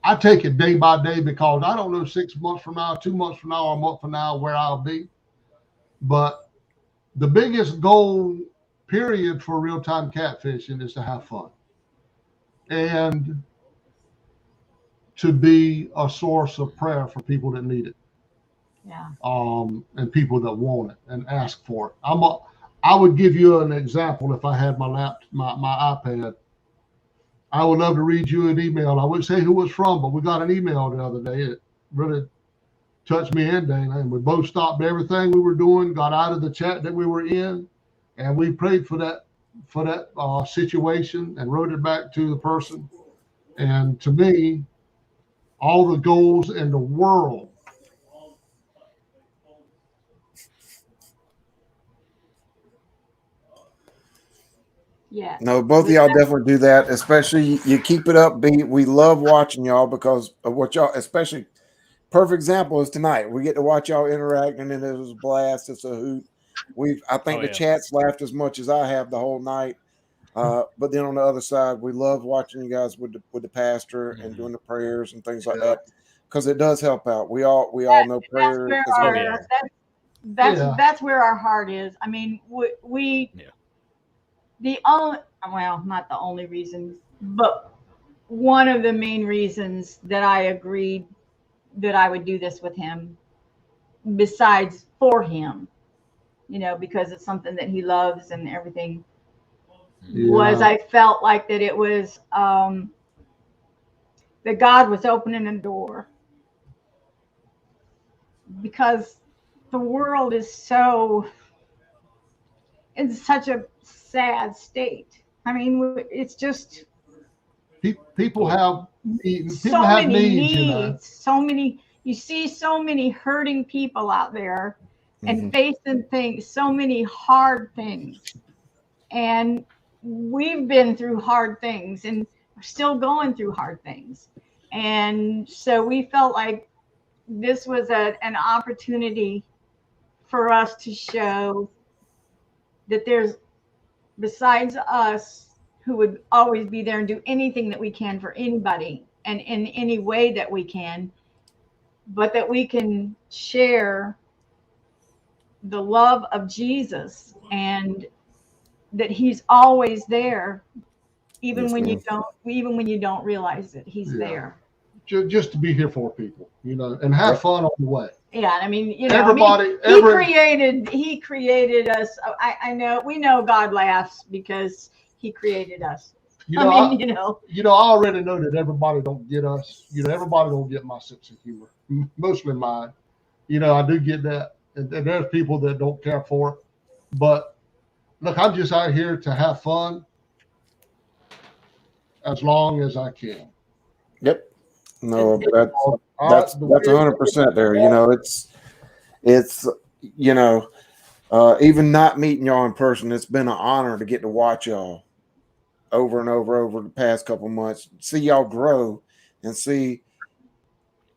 I take it day by day because I don't know 6 months from now, 2 months from now, or a month from now where I'll be. But the biggest goal, period, for real-time catfishing is to have fun and to be a source of prayer for people that need it. Yeah. And people that want it and ask for it. I would give you an example if I had my iPad. I would love to read you an email. I wouldn't say who it's from, but we got an email the other day. It really touched me and Dana, and we both stopped everything we were doing, got out of the chat that we were in, and we prayed for that situation and wrote it back to the person. And to me, all the goals in the world. Yeah. No, both of y'all definitely do that. Especially you keep it upbeat. We love watching y'all because of what y'all, especially perfect example is tonight. We get to watch y'all interacting and it was a blast. It's a hoot. I think the chat's laughed as much as I have the whole night. But then on the other side, we love watching you guys with the pastor and doing the prayers and things like that, because it does help out. We all know prayer is great. That's where our heart is. I mean, the only, well, not the only reason, but one of the main reasons that I agreed that I would do this with him, besides for him, because it's something that he loves and everything, was I felt like that it was that God was opening a door, because the world is in such a sad state. I mean, it's just people have needs. So many needs. So many. You see so many hurting people out there and facing things, so many hard things. And we've been through hard things and we're still going through hard things. And so we felt like this was an opportunity for us to show that there's, besides us, who would always be there and do anything that we can for anybody and in any way that we can, but that we can share the love of Jesus, and that he's always there, even when you don't realize it, he's there. Just to be here for people, and have fun on the way. Yeah, I mean, everybody. He created us. We know God laughs because he created us. I already know that everybody don't get us. Everybody don't get my sense of humor. Mostly mine. I do get that, and there's people that don't care for it. But look, I'm just out here to have fun as long as I can. Yep. No, that's 100% there. It's even not meeting y'all in person, it's been an honor to get to watch y'all over and over the past couple months, see y'all grow, and see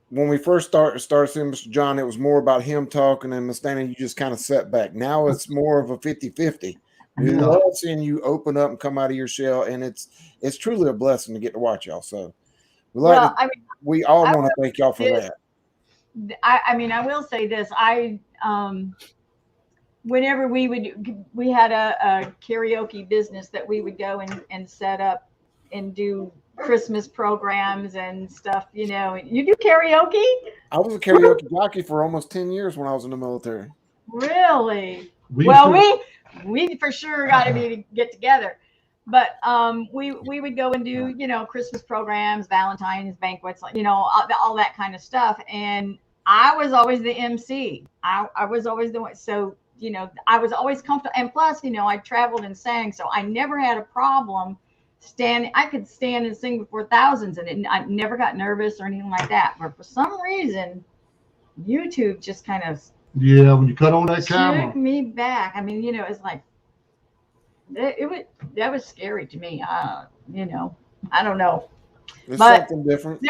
when we first started seeing Mr. John, it was more about him talking, and Miss Dana, you just kind of set back. Now it's more of a 50-50. We love seeing you open up and come out of your shell, and it's truly a blessing to get to watch y'all. So we all want to thank y'all for that. I will say this. Whenever we had a karaoke business that we would go and set up and do Christmas programs and stuff, you do karaoke? I was a karaoke jockey for almost 10 years when I was in the military. Really? We for sure got to get together. But we would go and do, Christmas programs, Valentine's banquets, all that kind of stuff. And I was always the MC. I was always the one. So, I was always comfortable. And plus, I traveled and sang. So I never had a problem standing. I could stand and sing before thousands, and I never got nervous or anything like that. But for some reason, YouTube just kind of when you cut on that camera, took me back. I mean, it's like that was scary to me. I don't know. It's something different.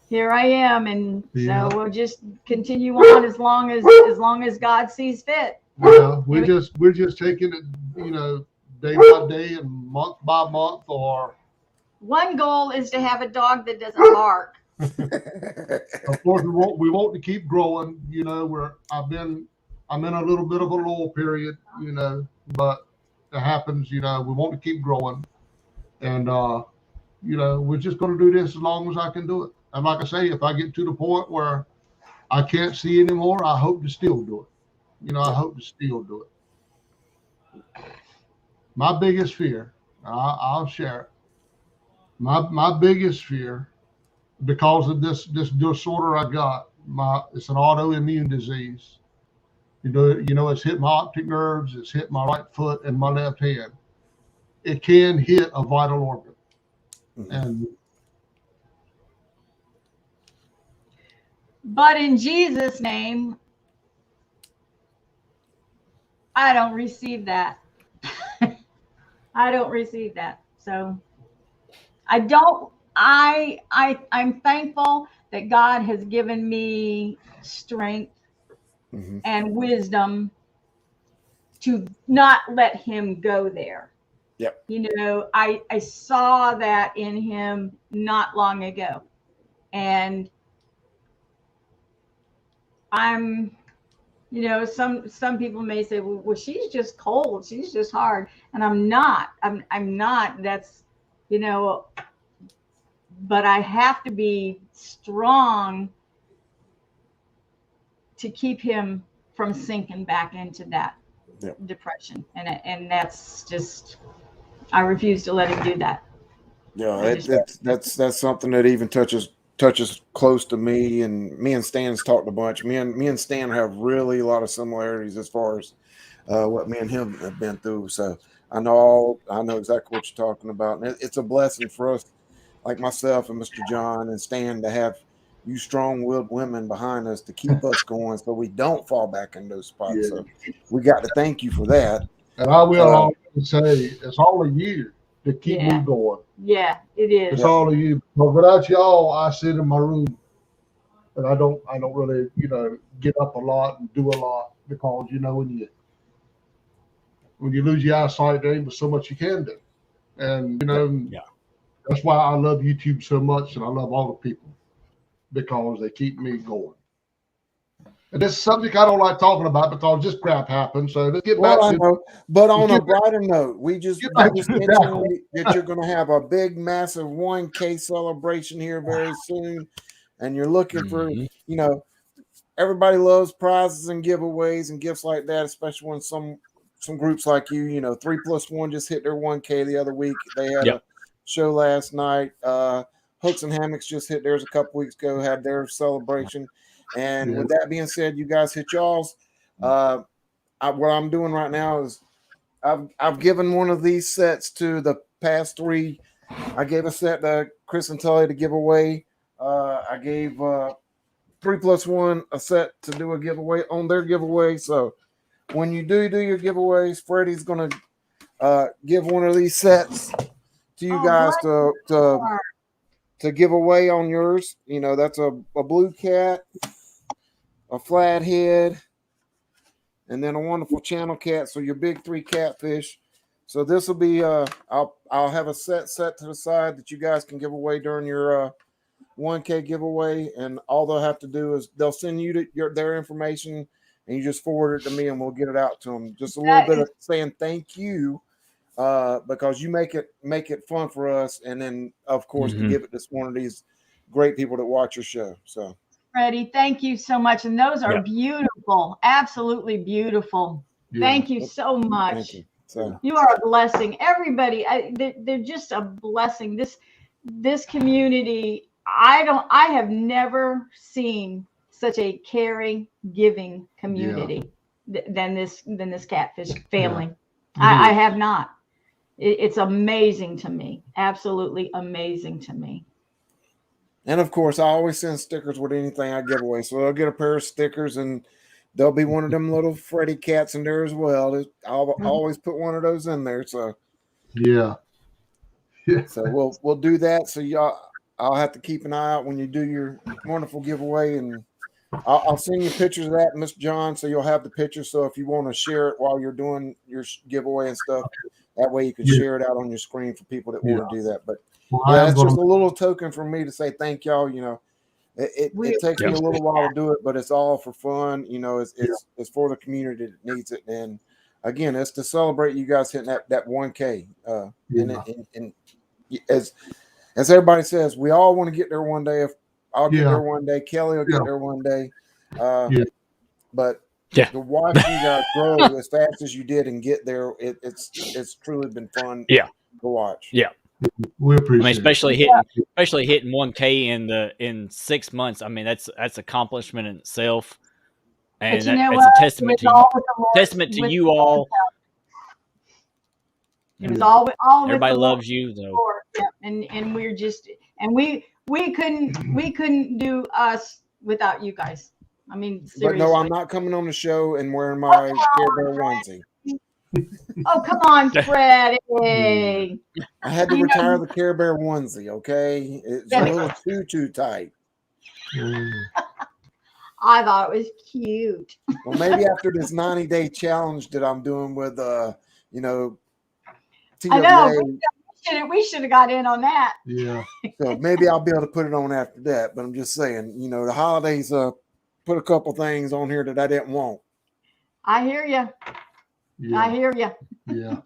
Here I am, and so we'll just continue on as long as God sees fit. We're just taking it, day by day and month by month. Or one goal is to have a dog that doesn't bark. Of course, we want to keep growing. I'm in a little bit of a lull period, but it happens. We want to keep growing, and we're just going to do this as long as I can do it. And like I say, if I get to the point where I can't see anymore, I hope to still do it. I hope to still do it. My biggest fear, I'll share it. My biggest fear because of this disorder I got. It's an autoimmune disease. You know, it's hit my optic nerves, it's hit my right foot and my left hand. It can hit a vital organ. And but in Jesus' name, I don't receive that. I don't receive that. So I'm thankful that God has given me strength and wisdom to not let him go there. Yep. You know, I saw that in him not long ago. And I'm, you know, some people may say, well, she's just cold, she's just hard. And I'm not. I'm not. That's, you know, but I have to be strong to keep him from sinking back into that depression. And that's just, I refuse to let him do that. Yeah, that's something that even touches close to me. And me and Stan's talked a bunch. Me and Stan have really a lot of similarities as far as what me and him have been through. So I know exactly what you're talking about, and it's a blessing for us, like myself and Mr. John and Stan, to have you strong-willed women behind us to keep us going, so we don't fall back in those spots. yeah. So we got to thank you for that. And I will always say, it's all of you to keep me going. Yeah, it is. It's all of you. But without y'all, I sit in my room and I don't really, you know, get up a lot and do a lot, because, you know, when you lose your eyesight, there ain't but so much you can do. And, you know, that's why I love YouTube so much, and I love all the people, because they keep me going. And this is something I don't like talking about, because this crap happens. So let's get back to. I know, but on a brighter note, you just mentioned that you're going to have a big, massive 1K celebration here very soon, and you're looking for, you know, everybody loves prizes and giveaways and gifts like that, especially when some groups like you know, 3+1 just hit their 1K the other week. They had a show last night. Hooks and Hammocks just hit theirs a couple weeks ago, had their celebration. And with that being said, you guys hit y'all's. What I'm doing right now is I've given one of these sets to the past 3. I gave a set to Chris and Tully to give away. I gave 3+1 a set to do a giveaway on their giveaway. So when you do your giveaways, Freddie's going to give one of these sets to you guys to give away on yours. You know, that's a blue cat, a flathead, and then a wonderful channel cat. So your big 3 catfish. So this will be I'll have a set to the side that you guys can give away during your 1K giveaway, and all they'll have to do is they'll send you their information, and you just forward it to me, and we'll get it out to them. Just a little bit of saying thank you, because you make it fun for us, and then of course to give it to one of these great people that watch your show. So Freddie, thank you so much, and those are beautiful, absolutely beautiful. Thank you so much. Thank you. So you are a blessing. Everybody, they're just a blessing. This community, I have never seen such a caring, giving community than this catfish family. I have not. It's amazing to me. Absolutely amazing to me. And of course, I always send stickers with anything I give away. So they'll get a pair of stickers, and there'll be one of them little Freddy cats in there as well. I'll always put one of those in there. So so we'll do that. So I'll have to keep an eye out when you do your wonderful giveaway, and I'll send you pictures of that, Mr. John, so you'll have the picture. So if you want to share it while you're doing your giveaway and stuff, that way you can share it out on your screen for people that want to do that. But it's just a little token for me to say thank y'all. You know, it takes me a little while to do it, but it's all for fun. You know, it's for the community that needs it. And again, it's to celebrate you guys hitting that 1K. And as everybody says, we all want to get there one day. If I'll get there one day, Kelly will get there one day. But to watch you guys grow as fast as you did and get there, it's truly been fun to watch. Yeah. We appreciate especially hitting 1K in 6 months. I mean, that's accomplishment in itself, and But you know it's what? a testament It was all with the Lord's- testament to with you the Lord's all. help. It was all with Everybody the loves you, though. Lord. Yeah. And we're just we couldn't do us without you guys. I mean, seriously. But no, I'm not coming on the show and wearing my Care Bear onesie. Oh, come on, Freddie. I had to retire the Care Bear onesie, okay? It's a little too tight. I thought it was cute. Well, maybe after this 90-day challenge that I'm doing with, TWA. I know. We should have got in on that. Yeah. So maybe I'll be able to put it on after that. But I'm just saying, the holidays put a couple things on here that I didn't want. I hear you. Yeah. I hear you. Yeah.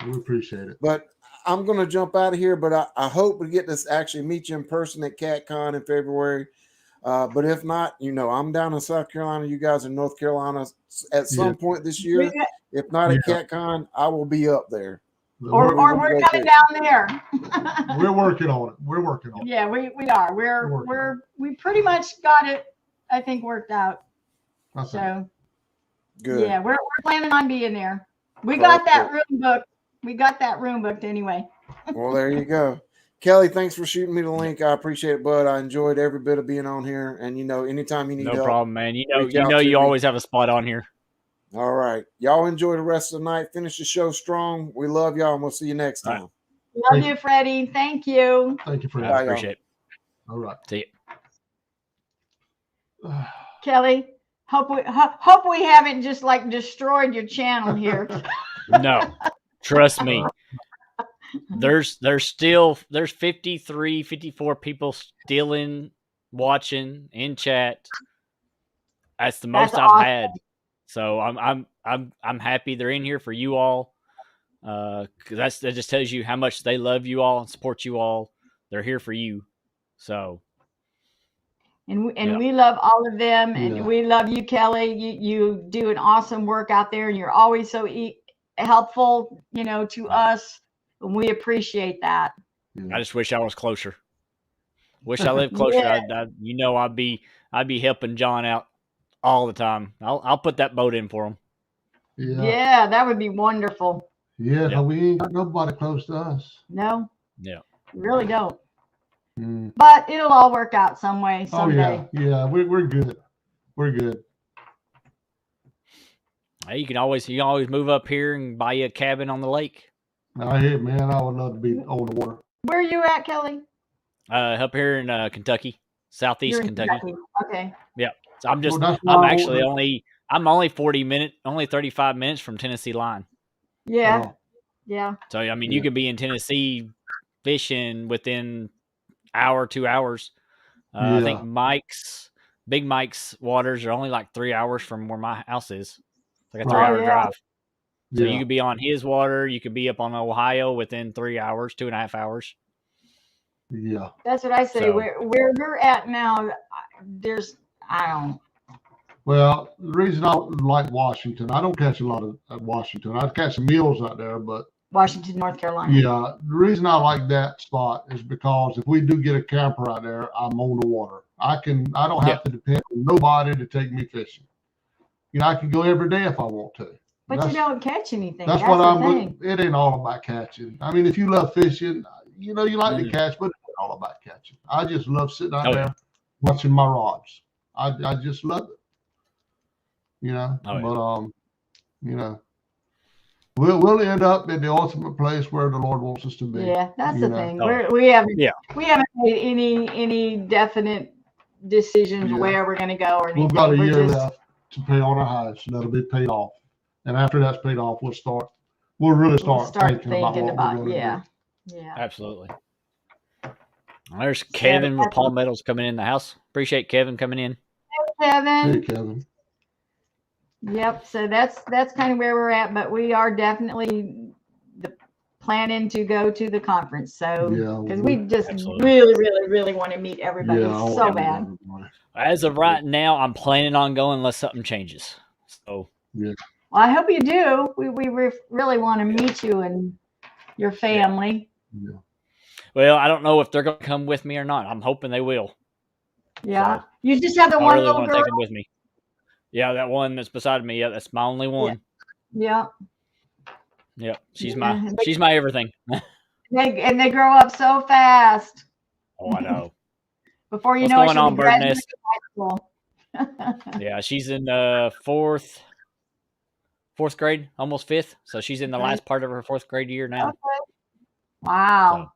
We appreciate it. But I'm going to jump out of here. But I hope we get to actually meet you in person at CatCon in February. But if not, I'm down in South Carolina. You guys in North Carolina at some point this year. If not at CatCon, I will be up there. Or we're coming down there. We're working on it. Yeah, we are. We pretty much got it, I think, worked out. Okay. So good. Yeah, we're planning on being there. We got that room booked. We got that room booked anyway. Well, there you go. Kelly, thanks for shooting me the link. I appreciate it, bud. I enjoyed every bit of being on here. And anytime you need help. No problem, man. You always have a spot on here. All right. Y'all enjoy the rest of the night. Finish the show strong. We love y'all, and we'll see you next time. Love you, Freddie. Thank you. Thank you, Freddie. I appreciate it. All right. See you. Kelly, hope we haven't just destroyed your channel here. No, trust me. There's 53, 54 people still watching in chat. That's the most I've awesome. had. So I'm happy they're in here for you all. Because that just tells you how much they love you all and support you all. They're here for you. So. And we love all of them, and we love you, Kelly. You do an awesome work out there, and you're always so helpful, to us. And we appreciate that. I just wish I was closer. Wish I lived closer. Yeah. I'd be helping John out all the time. I'll put that boat in for him. Yeah, that would be wonderful. Yeah, no, we ain't got nobody close to us. No. Yeah. We really don't. But it'll all work out some way someday. Oh yeah, we're good. We're good. Hey, you can always move up here and buy you a cabin on the lake. Man, I would love to be on the water. Where are you at, Kelly? Up here in Kentucky, southeast Kentucky. Okay. Yeah. So I'm only 35 minutes from Tennessee line. Yeah. Oh. Yeah. So I mean, you could be in Tennessee fishing within hour, 2 hours. I think Big Mike's waters are only like 3 hours from where my house is. It's like a 3-hour drive. So you could be on his water. You could be up on Ohio within 3 hours, 2.5 hours. Yeah. That's what I say. So, where we're at now, Well, the reason I like Washington, I don't catch a lot at Washington. I catch some meals out there, but Washington, North Carolina. Yeah, the reason I like that spot is because if we do get a camper out there, I'm on the water. I don't have to depend on nobody to take me fishing. I can go every day if I want to. But you don't catch anything. That's what I'm. It ain't all about catching. I mean, if you love fishing, you like to catch, but it ain't all about catching. I just love sitting out there watching my rods. I just love it. We'll end up in the ultimate place where the Lord wants us to be. Yeah, that's the thing. We haven't made any definite decisions where we're going to go or anything. We've got a year left to pay on our house, and that'll be paid off. And after that's paid off, we'll really start thinking about what we're going to do. Yeah, absolutely. There's Kevin with Palmettos coming in the house. Appreciate Kevin coming in. Hey, Kevin. Hey, Kevin. Yep. So that's kind of where we're at, but we are definitely planning to go to the conference. So because we just really, really, really want to meet everybody so bad. As of right now, I'm planning on going unless something changes. So yeah. Well, I hope you do. We really want to meet you and your family. Yeah. Well, I don't know if they're going to come with me or not. I'm hoping they will. Yeah. So, You just have the I one really little want to girl. take them with me. Yeah, that one that's beside me. Yeah, that's my only one. Yeah. Yep, she's Yeah. my everything. They grow up so fast. Oh, I know. Before you What's know it, going she'll on, be Bird graduating Nest? high school. Yeah, she's in fourth grade, almost fifth. So she's in the last part of her fourth grade year now. Okay. Wow.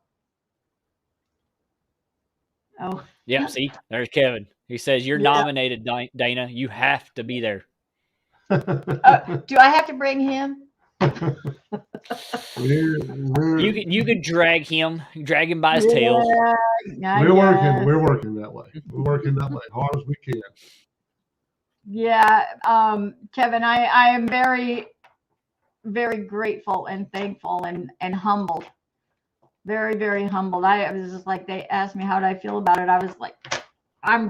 So. Oh. Yep, see, there's Kevin. He says, you're nominated, Dana. You have to be there. Do I have to bring him? You could drag him by his tail. We're working that way. We're working that way hard as we can. Yeah, Kevin, I am very, very grateful and thankful and humbled. Very, very humbled. I was just like, they asked me how did I feel about it. I was like, I'm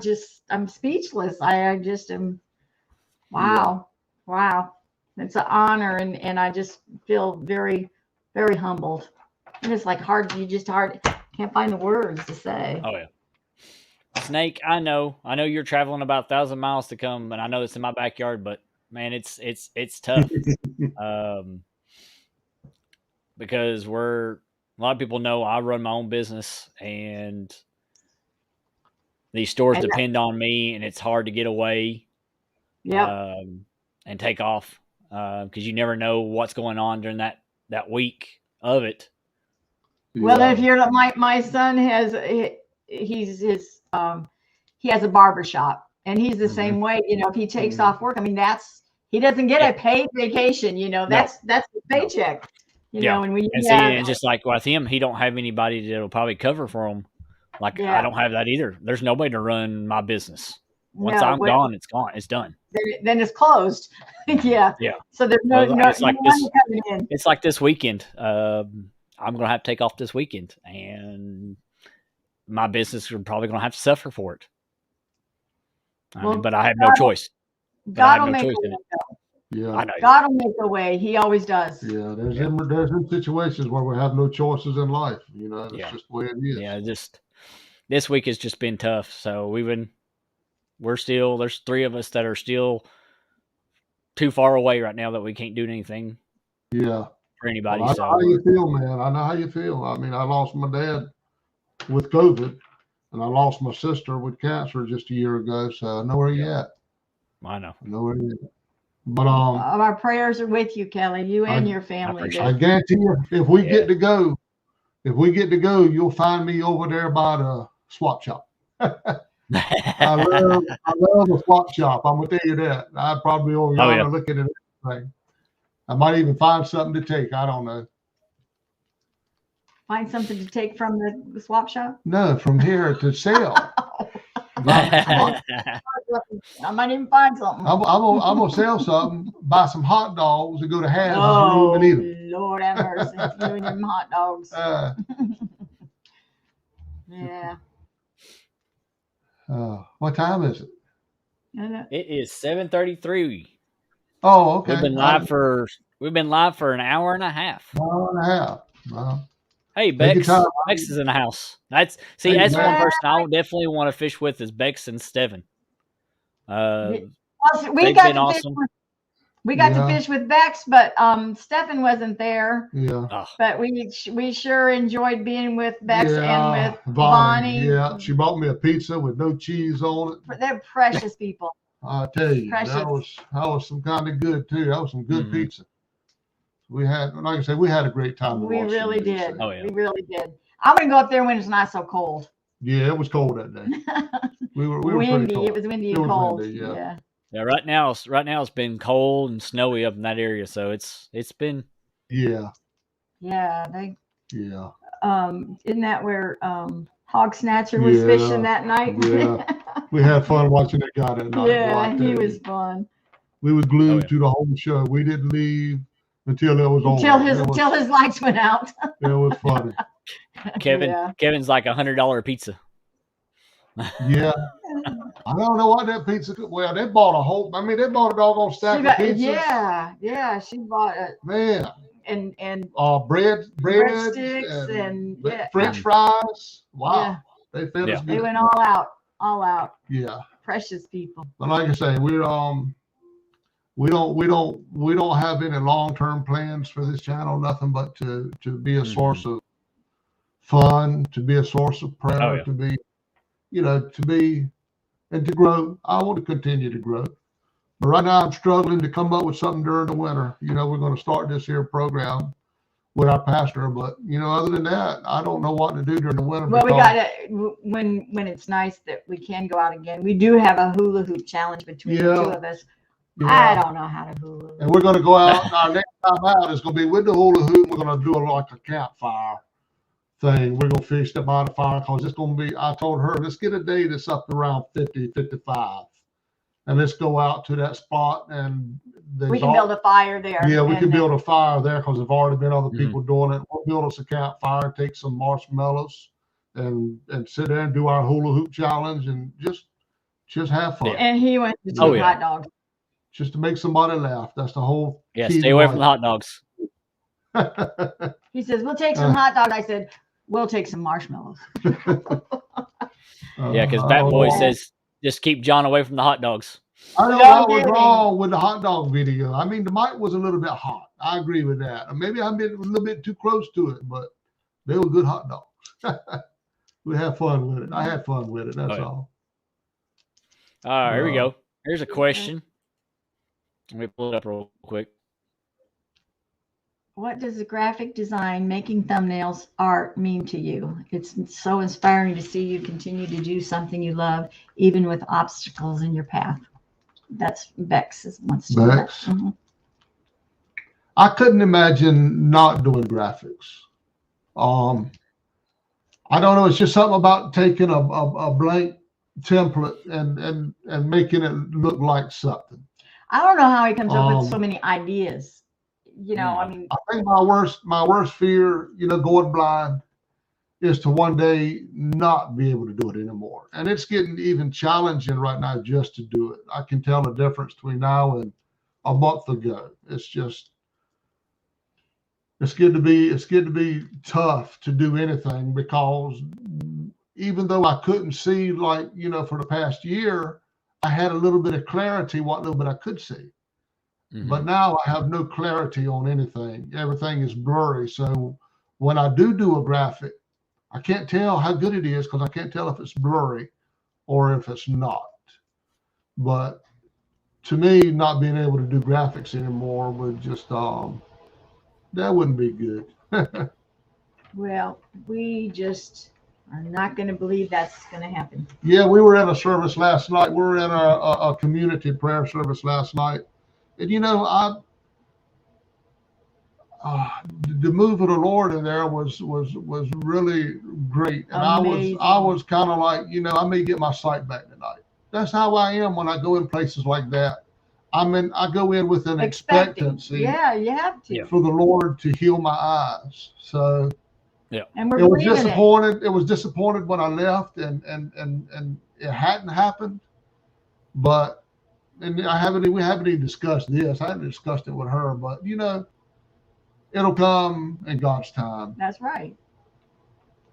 speechless. I just am. Wow. Yeah. Wow. It's an honor. And I just feel very, very humbled. And it's like can't find the words to say. Oh yeah. Snake, I know you're traveling about 1,000 miles to come, and I know it's in my backyard, but man, it's tough. Because a lot of people know I run my own business, and these stores depend on me, and it's hard to get away. Yeah. And take off because you never know what's going on during that week of it. Well, if you're my son he has a barber shop, and he's the same way. You know, if he takes off work, I mean, he doesn't get a paid vacation. You know, that's the paycheck. You know, and and just like with him, he don't have anybody that'll probably cover for him. Like I don't have that either. There's nobody to run my business. Once I'm gone, it's gone. It's done. Then it's closed. Yeah. So there's no it's like money coming in. It's like this weekend. I'm gonna have to take off this weekend, and my business is probably gonna have to suffer for it. But I have no choice. God will make a way. Yeah, I know. God will make a way. He always does. Yeah, there's some situations where we have no choices in life. You know, it's just the way it is. Yeah, just this week has just been tough. So there's three of us that are still too far away right now that we can't do anything. Yeah. For anybody. Well, I know how you feel, man. I know how you feel. I mean, I lost my dad with COVID, and I lost my sister with cancer just a year ago. So I know where you're at. I know. I know where you're at. But our prayers are with you, Kelly. You and your family. I guarantee you, if we get to go, you'll find me over there by the swap shop. I love the swap shop. I'm gonna tell you that. I'd probably over yonder looking at everything. I might even find something to take. I don't know. Find something to take from the swap shop? No, from here to sell. I might even find something. I'm gonna sell something, buy some hot dogs, and go to Haz's room and eat them. Lord have mercy, you and them hot dogs. Yeah. What time is it? It is 7:33. Oh, okay. We've been live for an hour and a half. Hey, Bex. Bex is in the house. That's one person I would definitely want to fish with is Bex and Steven. We got to fish with Bex, but Stefan wasn't there. Yeah. But we sure enjoyed being with Bex and with Bonnie. Yeah, she bought me a pizza with no cheese on it. They're precious people. I tell you, that was some kind of good too. That was some good pizza. We had, like I said, we had a great time. We really did. Oh, yeah. We really did. I'm gonna go up there when it's not so cold. Yeah, it was cold that day. we were windy. Cold. It was windy and cold. Windy, yeah. Right now it's been cold and snowy up in that area, so it's been. Yeah. Yeah. Yeah. Isn't that where Hog Snatcher was fishing that night? Yeah. We had fun watching that guy that night. Yeah, he was fun. We was glued to the whole show. We didn't leave until it was over. Until his lights went out. It was funny. Kevin's like $100 pizza. Yeah. I don't know what that pizza. Well, they bought a doggone stack of pizza. Yeah, she bought it. Man, breads breadsticks and French fries. Wow. Yeah. They fed us They good. went all out. Yeah. Precious people. But like I say, we don't have any long-term plans for this channel, nothing but to be a source of fun, to be a source of prayer, to be, to be, and to grow. I want to continue to grow. But right now I'm struggling to come up with something during the winter. We're going to start this here program with our pastor, but other than that, I don't know what to do during the winter. Well, we got to when it's nice that we can go out again. We do have a hula hoop challenge between the two of us. Yeah. I don't know how to hula hoop. And we're going to go out. Our next time out is going to be with the hula hoop. We're going to do like a campfire thing. We're going to fish the bonfire because it's going to be. I told her, let's get a day that's up around 50, 55. And let's go out to that spot and we can build a fire there. Yeah, we can build a fire there because there've already been other people doing it. We'll build us a campfire, take some marshmallows, and sit there and do our hula hoop challenge and just have fun. And he went to do hot dogs. Just to make somebody laugh. That's the whole. Yeah, stay away from the hot dogs. He says, "We'll take some hot dogs." I said, "We'll take some marshmallows." Yeah, because Bat Boy says, just keep John away from the hot dogs. I know what was wrong with the hot dog video. I mean, the mic was a little bit hot. I agree with that. Maybe I've been a little bit too close to it, but they were good hot dogs. We had fun with it. I had fun with it. That's all. All right, here we go. Here's a question. Let me pull it up real quick. What does the graphic design, making thumbnails, art mean to you? It's so inspiring to see you continue to do something you love, even with obstacles in your path. That's Bex wants to do that. Mm-hmm. I couldn't imagine not doing graphics. I don't know. It's just something about taking a blank template and making it look like something. I don't know how he comes up with so many ideas. I mean, I think my worst fear, going blind, is to one day not be able to do it anymore. And it's getting even challenging right now just to do it. I can tell the difference between now and a month ago. It's good to be tough to do anything, because even though I couldn't see, like, for the past year, I had a little bit of clarity, what little bit I could see. But now I have no clarity on anything. Everything is blurry. So when I do a graphic, I can't tell how good it is because I can't tell if it's blurry or if it's not. But to me, not being able to do graphics anymore would just, that wouldn't be good. Well, we just are not going to believe that's going to happen. Yeah, we were in a service last night. We were in a community prayer service last night. And the move of the Lord in there was really great. And amazing. I was kind of like, I may get my sight back tonight. That's how I am when I go in places like that. I go in with an expectancy. Yeah, you have to. For the Lord to heal my eyes. So and we're it was disappointed. It was disappointed when I left and it hadn't happened. But and we haven't even discussed this. I haven't discussed it with her, but it'll come in God's time. That's right.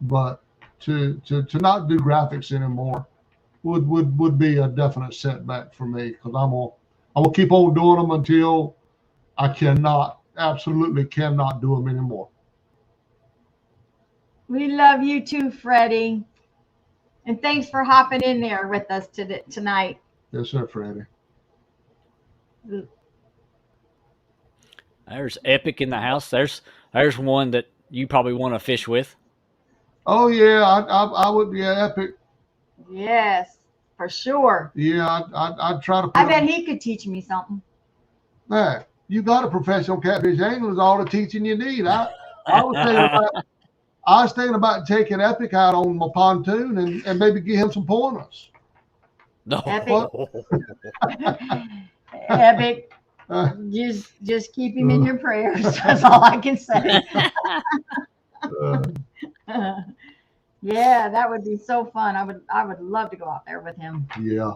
But to not do graphics anymore would be a definite setback for me, because I will keep on doing them until I absolutely cannot do them anymore. We love you too, Freddie, and thanks for hopping in there with us tonight. Yes, sir, Freddie. There's Epic in the house. There's one that you probably want to fish with. Oh yeah, I would. Yeah, Epic. Yes, for sure. Yeah, I'd try to. I bet he could teach me something. Man, you got a professional catfish angler. Is all the teaching you need. I was thinking about taking Epic out on my pontoon and maybe give him some pointers. No. Epic, just keep him in your prayers. That's all I can say. Yeah, that would be so fun. I would love to go out there with him. Yeah.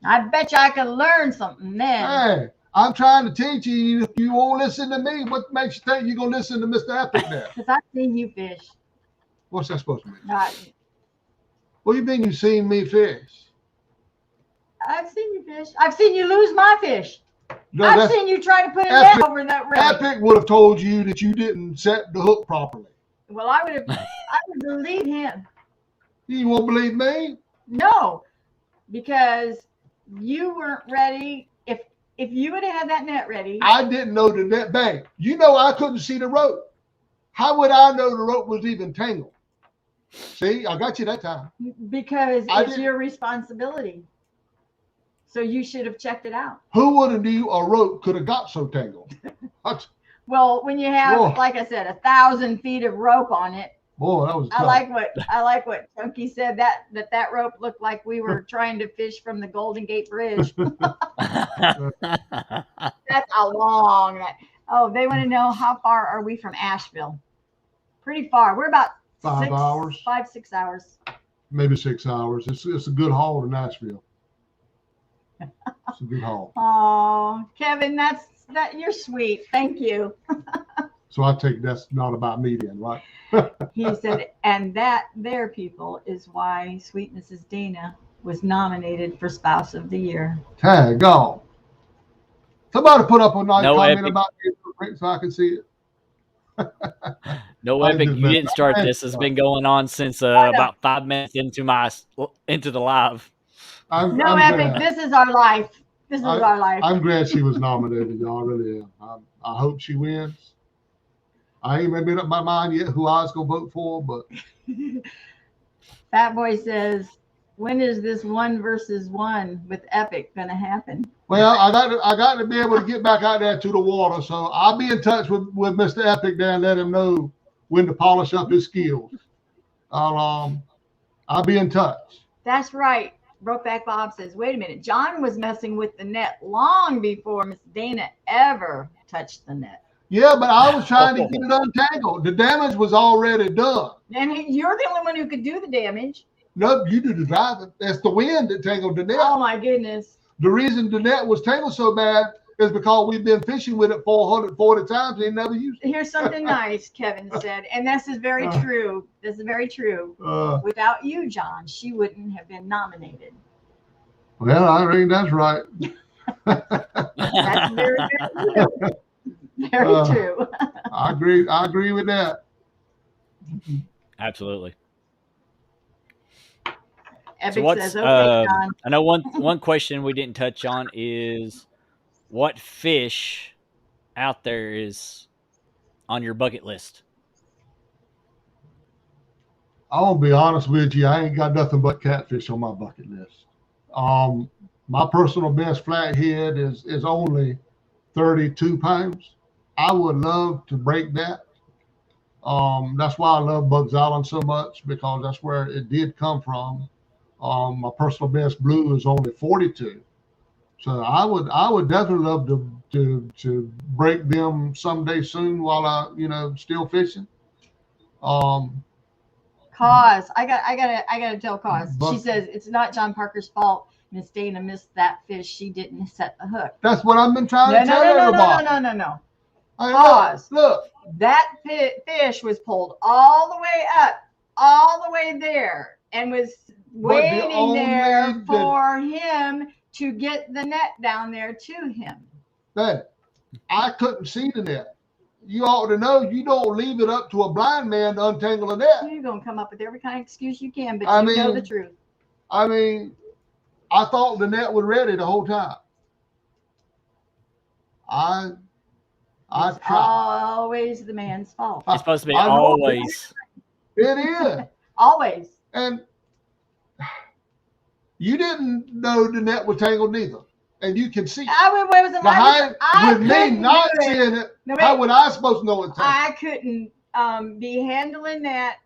I bet you I could learn something then. Hey, I'm trying to teach you. You won't listen to me. What makes you think you're going to listen to Mr. Epic now? Because I've seen you fish. What's that supposed to mean? Not, What do you mean you've seen me fish? I've seen you fish. I've seen you lose my fish. No, I've seen you try to put a net over that rig. Epic would have told you that you didn't set the hook properly. Well, I would believe him. You won't believe me? No, because you weren't ready. If you would have had that net ready. I didn't know the net bang. You know I couldn't see the rope. How would I know the rope was even tangled? See, I got you that time. Because it's your responsibility. So you should have checked it out. Who would have knew a rope could have got so tangled? Well, when you have, like I said, 1,000 feet of rope on it. Boy, that was tough. I like what Chunky said, that rope looked like we were trying to fish from the Golden Gate Bridge. That's a long. Oh, they want to know how far are we from Asheville? Pretty far. We're about 5 hours. 5-6 hours. Maybe 6 hours. It's a good haul to Nashville. It's a good haul. Oh, Kevin, you're sweet. Thank you. So I take that's not about me then, right? He said, and that there, people, is why Sweet Mrs. Dana was nominated for Spouse of the Year. Tag on. Somebody put up a nice comment Epic. about it so I can see it. No, Epic, you didn't start this. It's been going on since about 5 minutes into the live. I'm Epic, this is our life. This is our life. I'm glad she was nominated, y'all. I really am. I hope she wins. I ain't made up my mind yet who I was gonna vote for, but Fat Boy says, when is this 1 versus 1 with Epic gonna happen? Well, I got to be able to get back out there to the water, so I'll be in touch with Mr. Epic there and let him know when to polish up his skills. I'll be in touch. That's right. Brokeback Bob says, wait a minute, John was messing with the net long before Miss Dana ever touched the net. Yeah, but I was trying to get it untangled. The damage was already done. And you're the only one who could do the damage. No, you do the driving. That's the wind that tangled the net. Oh, my goodness. The reason the net was tangled so bad is because we've been fishing with it 440 times and never used it. Here's something nice, Kevin said, and this is very true. This is very true. Without you, John, she wouldn't have been nominated. Well, I think that's right. That's very, very true. Very true. I agree with that. Absolutely. Epic So says, okay, John. I know one question we didn't touch on is what fish out there is on your bucket list? I'll be honest with you. I ain't got nothing but catfish on my bucket list. My personal best flathead is only 32 pounds. I would love to break that. That's why I love Bugs Island so much, because that's where it did come from. My personal best blue is only 42. So I would definitely love to break them someday soon while I still fishing. Cause I gotta tell Cause. She says it's not John Parker's fault. Miss Dana missed that fish. She didn't set the hook. That's what I've been trying to tell everybody. No. Hey, Cause look. That fish was pulled all the way up, all the way there, and was waiting there for him to get the net down there to him. Hey, I couldn't see the net. You ought to know you don't leave it up to a blind man to untangle a net. You're going to come up with every kind of excuse you can, but you know the truth. I mean, I thought the net was ready the whole time. It's always the man's fault. It's supposed to be always. It is. Always. And you didn't know the net was tangled neither. And you can see with me not seeing it, how would I supposed to know it's tangled? I couldn't be handling that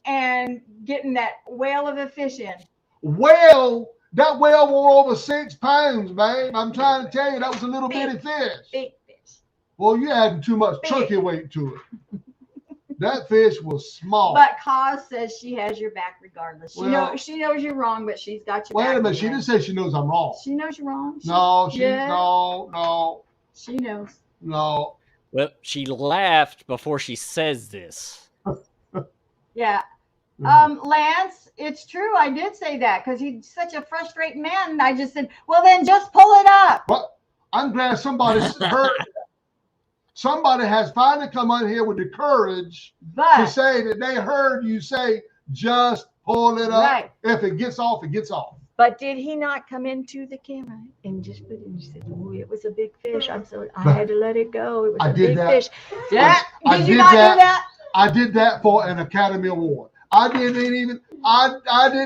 and getting that whale of a fish in. That whale wore over 6 pounds, babe. I'm trying to tell you, that was a little bitty fish. Big fish. Well, you're adding too much turkey weight to it. That fish was small. But Cause says she has your back regardless. Well, She knows you're wrong, but she's got your wait back. a minute. She anyway. didn't say she knows I'm wrong. She knows you're wrong. No, Yeah. no. She knows. No. Well, she laughed before she says this. Yeah. Lance, it's true. I did say that because he's such a frustrating man. And I just said, well, then just pull it up. But I'm glad somebody heard. Somebody has finally come on here with the courage to say that they heard you say, just pull it up. Right. If it gets off, it gets off. But did he not come into the camera and just put it and said, oh, it was a big fish. I'm sorry. I had to let it go. It was a big fish. Yeah. Did you not do that? I did that for an Academy Award. I didn't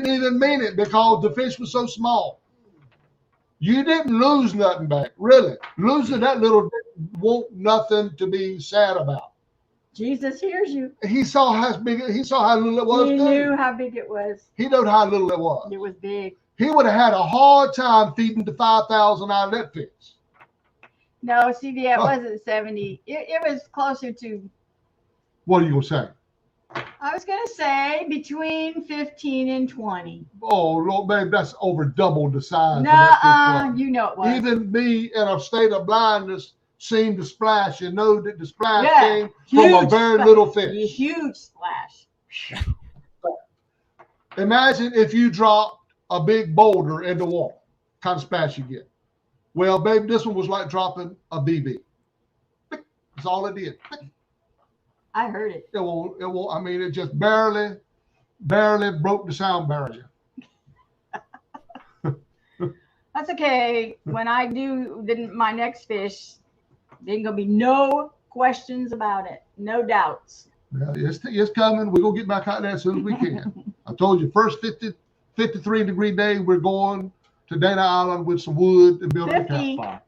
even mean it because the fish was so small. You didn't lose nothing back, really. Losing that little won't nothing to be sad about. Jesus hears you. He saw how little it was. He knew how big it was. He knew how little it was. It was big. He would have had a hard time feeding the 5,000 out of that fish. No, see, it wasn't 70. It was closer to. What are you gonna say? I was gonna say between 15 and 20. Oh, Lord, babe, that's over double the size. Of that fish. You know it was. Even me in a state of blindness seen the splash and know that the splash came from a very little fish. A huge splash. Imagine if you dropped a big boulder in the water, kind of splash you get. Well, baby, this one was like dropping a BB. That's all it did. I heard it. It won't. I mean, it just barely broke the sound barrier. That's okay. When I do my next fish, there's gonna be no questions about it, no doubts. Yeah, it's coming. We're gonna get back out there as soon as we can. I told you, first 53-degree day, we're going to Dana Island with some wood and building a campfire.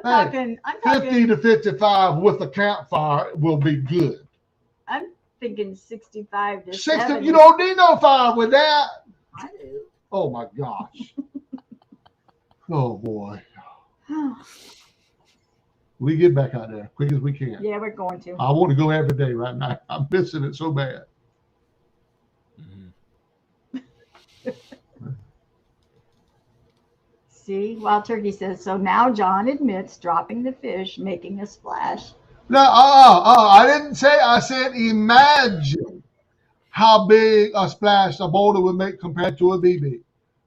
I'm talking 50 to 55 with a campfire will be good. I'm thinking 65 to 60. 70. You don't need no fire with that. I do. Oh my gosh. Oh boy. We get back out there quick as we can. Yeah, we're going to. I want to go every day right now. I'm missing it so bad. See, Wild Turkey says, so now John admits dropping the fish, making a splash. No, I didn't say, I said imagine how big a splash a boulder would make compared to a BB.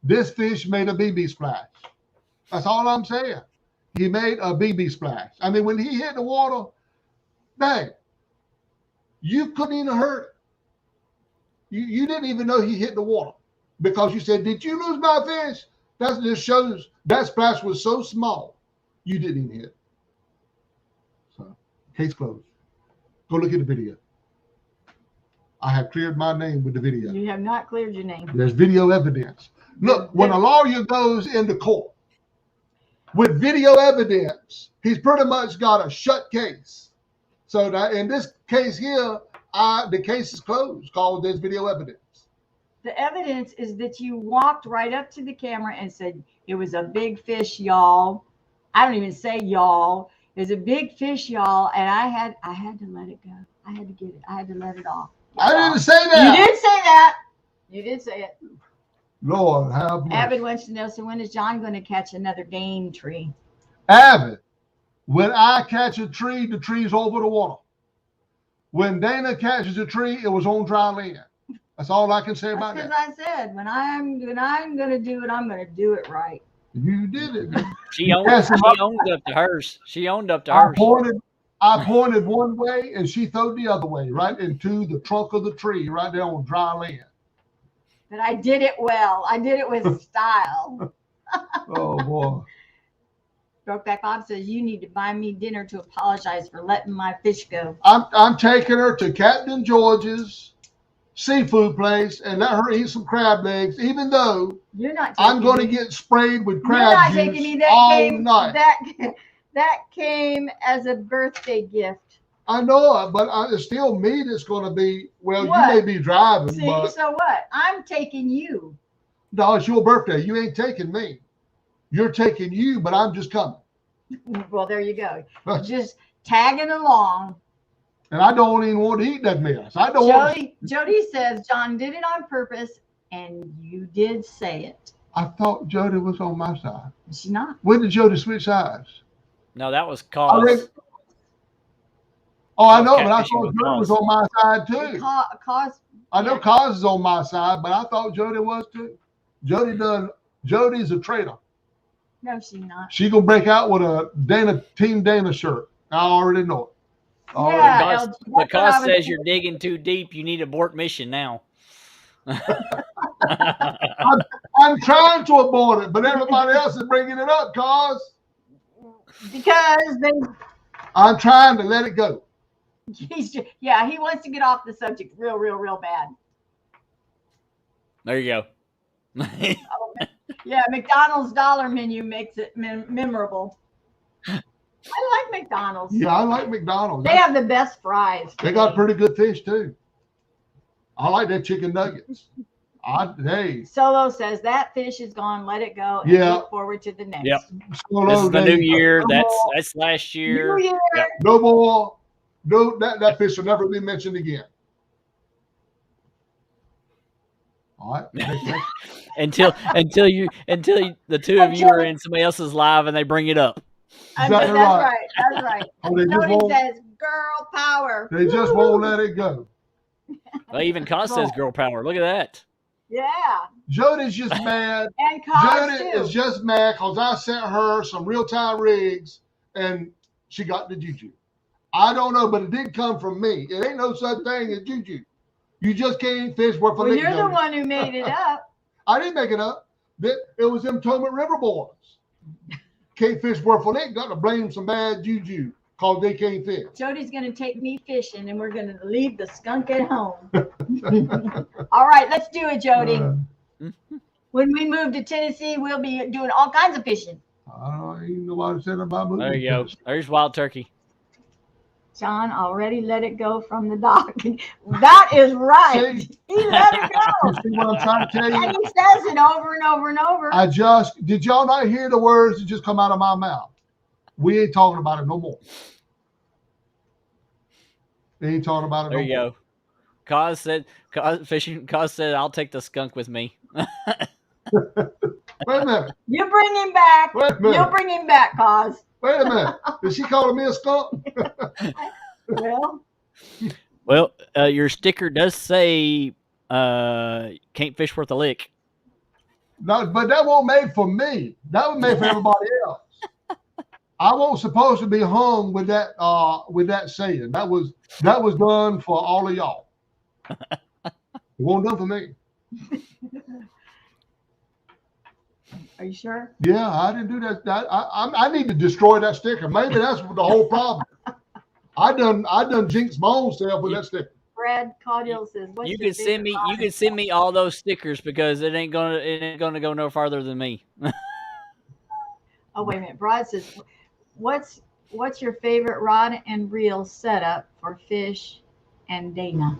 This fish made a BB splash. That's all I'm saying. He made a BB splash. I mean, when he hit the water, dang, you couldn't even heard it. You didn't even know he hit the water because you said, did you lose my fish? That just shows that splash was so small, you didn't even hit. So, case closed. Go look at the video. I have cleared my name with the video. You have not cleared your name. There's video evidence. Look, when a lawyer goes into court with video evidence, he's pretty much got a shut case. So that in this case here, the case is closed because there's video evidence. The evidence is that you walked right up to the camera and said, it was a big fish, y'all. I don't even say y'all. It was a big fish, y'all. And I had to let it go. I had to get it. I had to let it off. I didn't say that. You did say that. You did say it. Lord, have mercy. Avid wants to know, so when is John going to catch another game tree? Avid, when I catch a tree, the tree's over the water. When Dana catches a tree, it was on dry land. That's all I can say about that. Because I said, when I'm going to do it, I'm going to do it right. You did it. She owned up to hers. She owned up to hers. I pointed one way and she throwed the other way, right into the trunk of the tree, right there on dry land. But I did it well. I did it with style. Oh, boy. Brokeback Bob says, you need to buy me dinner to apologize for letting my fish go. I'm taking her to Captain George's seafood place and let her eat some crab legs, even though You're not I'm going to get sprayed with You're crab not juice taking me. That all came, night. That came as a birthday gift. I know it, but it's still me that's going to be, well, What? you may be driving, See, but so what? I'm taking you. no, it's your birthday. You ain't taking me. You're taking you, but I'm just coming. Well, there you go. Just tagging along. And I don't even want to eat that mess. I don't want to. Jody says John did it on purpose, and you did say it. I thought Jody was on my side. She's not. When did Jody switch sides? No, that was I Cause. read, oh, I That was know, but I Catfishing thought with Jody was Cause. on my side too. Cause. I know Yeah. Cause is on my side, but I thought Jody was too. Jody's a traitor. No, she's not. She gonna break out with a Team Dana shirt. I already know it. Yeah. Because, LG, that's what I because was says thinking. you're digging too deep, you need abort mission now. I'm trying to abort it, but everybody else is bringing it up, Cause. Because I'm trying to let it go. he wants to get off the subject real bad. There you go. Yeah, McDonald's dollar menu makes it memorable. I like McDonald's. Yeah, I like McDonald's. They have the best fries. They got pretty good fish too. I like that chicken nuggets. Hey, Solo says that fish is gone. Let it go. And Yeah. look forward to the next. Yep. Solo This is the new days. year. No That's last year. New Year. Yep. No more. No, that fish will never be mentioned again. All right. until the two of you are in somebody else's live and they bring it up. Exactly That's right. right. That's right. Oh, they just Jody won't. says, "Girl power." They just won't let it go. Well, even Cos says girl power. Look at that. Yeah, Jody's just mad. and cause Jody too. is just mad because I sent her some real-time rigs and she got the juju. I don't know, but it did come from me. It ain't no such thing as juju. You just can't fish worth a Well, lick, you're the Jody. one who made it up. I didn't make it up. It was them Tomet River boys. Can't fish worth a lick. Got to blame some bad juju because they can't fish. Jody's going to take me fishing, and we're going to leave the skunk at home. All right, let's do it, Jody. When we move to Tennessee, we'll be doing all kinds of fishing. I don't even know what I said about moving. There you go. There's wild turkey. John already let it go from the dock. That is right. See? He let it go. You see what I'm trying to tell And you? he says it over and over and over. Did y'all not hear the words that just come out of my mouth? We ain't talking about it no more. They ain't talking about it There no you more. go. Cos said, I'll take the skunk with me. Wait a minute. You bring him back. Wait a minute. You'll bring him back, Cos. Wait a minute. Is she calling me a skunk? Well, Well, your sticker does say can't fish worth a lick. No, but that wasn't made for me. That was made for everybody else. I wasn't supposed to be hung with that saying. That was done for all of y'all. It wasn't done for me. are you sure? Yeah, I didn't do that. I need to destroy that sticker. Maybe that's the whole problem. I done jinxed my own self with that sticker. Brad Caudill says, "What's You your can send me. favorite You can send me all those stickers because it ain't gonna go no farther than me. Oh, wait a minute. Brad says, "What's your favorite rod and reel setup for fish and Dana?"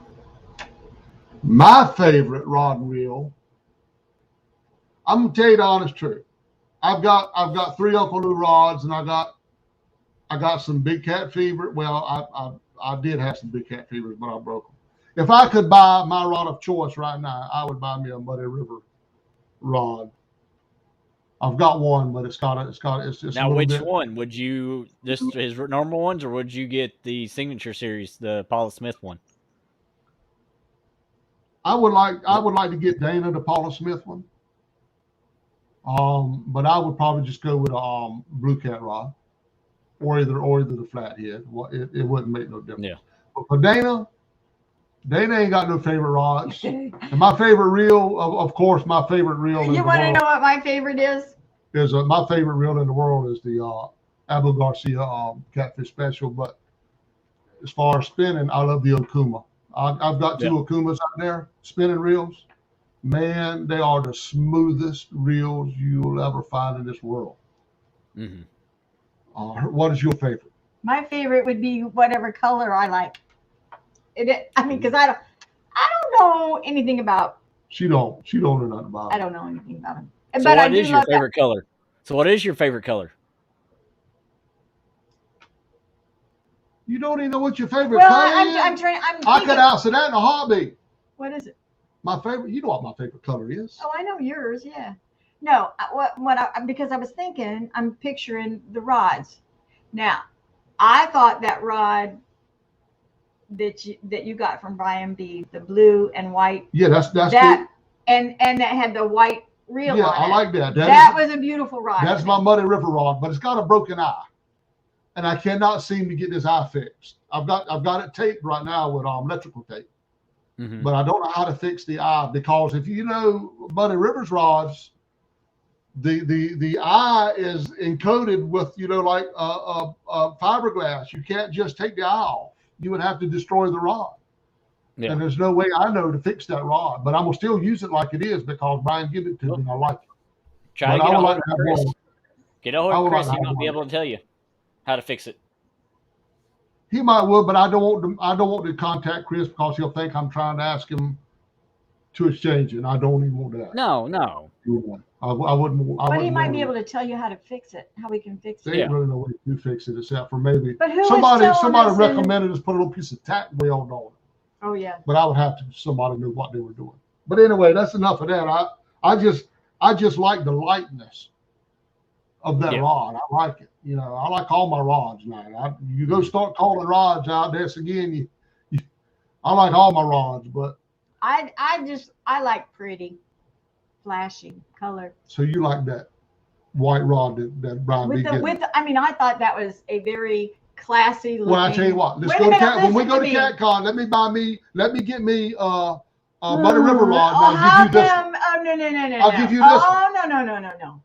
My favorite rod and reel. I'm gonna tell you the honest truth. I've got 3 Uncle Lou rods, and I got some big cat fever. Well, I did have some big cat fevers, but I broke them. If I could buy my rod of choice right now, I would buy me a Muddy River rod. I've got one, but it's just Now, a which little bit. one would you? Just his normal ones, or would you get the signature series, the Paula Smith one? I would like to get Dana the Paula Smith one. But I would probably just go with a blue cat rod, or either the flathead. Well, it wouldn't make no difference. Yeah. But for Dana ain't got no favorite rods. And my favorite reel, of course, my favorite reel in You the want to world know what my favorite is? my favorite reel in the world is the Abu Garcia Catfish Special. But as far as spinning, I love the Okuma. I've got 2 Okumas out there, spinning reels. Man, they are the smoothest reels you'll ever find in this world. Mm-hmm. What is your favorite? My favorite would be whatever color I like. Because I don't know anything about. She don't know nothing about it. I don't know anything about them. So But I what do is your love favorite color? So what is your favorite color? You don't even know what your favorite Well, color I'm is? trying. I Thinking, could answer that in a heartbeat. what is it? My favorite, you know what my favorite color is. Oh, I know yours. Yeah. No, because I was thinking, I'm picturing the rods. Now, I thought that rod that you got from Brian B, the blue and white. Yeah, that's that, and that had the white reel. Yeah, on I it. like that. That was a beautiful rod. That's my Muddy River rod, but it's got a broken eye, and I cannot seem to get this eye fixed. I've got it taped right now with electrical tape, but I don't know how to fix the eye, because if you know Muddy River's rods, the eye is encoded with like fiberglass. You can't just take the eye off. You would have to destroy the rod. Yeah. And there's no way I know to fix that rod, but I will still use it like it is because Brian gave it to me and I like it. Try to get a hold of Chris. Get a hold of Chris. He might be able to tell you how to fix it. He might would, but I don't want to contact Chris because he'll think I'm trying to ask him to exchange it. And I don't even want that. No. I wouldn't. But he might be able to tell you how to fix it, how we can fix it. They ain't really no way to fix it except for maybe somebody recommended us put a little piece of tack weld on it. Oh yeah. But I would have to. Somebody knew what they were doing. But anyway, that's enough of that. I just like the lightness of that rod. I like it. I like all my rods now. You go start calling rods out there again. I like all my rods, but I like pretty, flashy color. So you like that white rod that Brian B. I thought that was a very classy looking. Well, I tell you what, when we go to CatCon, let me get me Muddy River rod. I'll give you this. No. I'll give you this. Oh,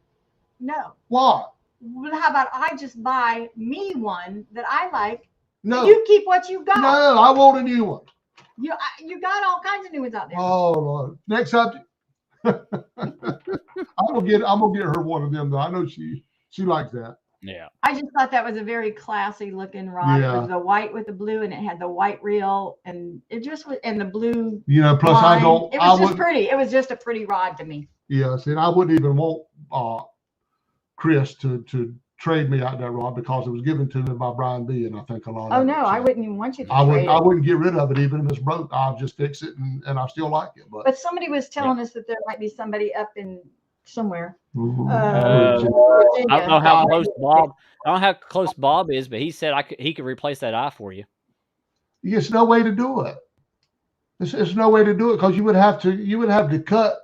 no. What? Well, how about I just buy me one that I like? No. You keep what you got. No, I want a new one. You got all kinds of new ones out there. Oh Lord. Next subject. I'm gonna get her one of them though. I know she likes that. Yeah. I just thought that was a very classy looking rod. Yeah. It was the white with the blue, and it had the white reel, and it just was, and the blue. Plus line. It was just pretty. It was just a pretty rod to me. Yes, and I wouldn't even want Chris to trade me out that rod because it was given to me by Brian B. And I think a lot. Oh no, I wouldn't even want you to. Trade I wouldn't get rid of it even if it's broke. I'll just fix it and I still like it. But somebody was telling us that there might be somebody up in somewhere. I don't know how close Bob. I don't know how close Bob is, but he said he could replace that eye for you. There's no way to do it. There's no way to do it because you would have to cut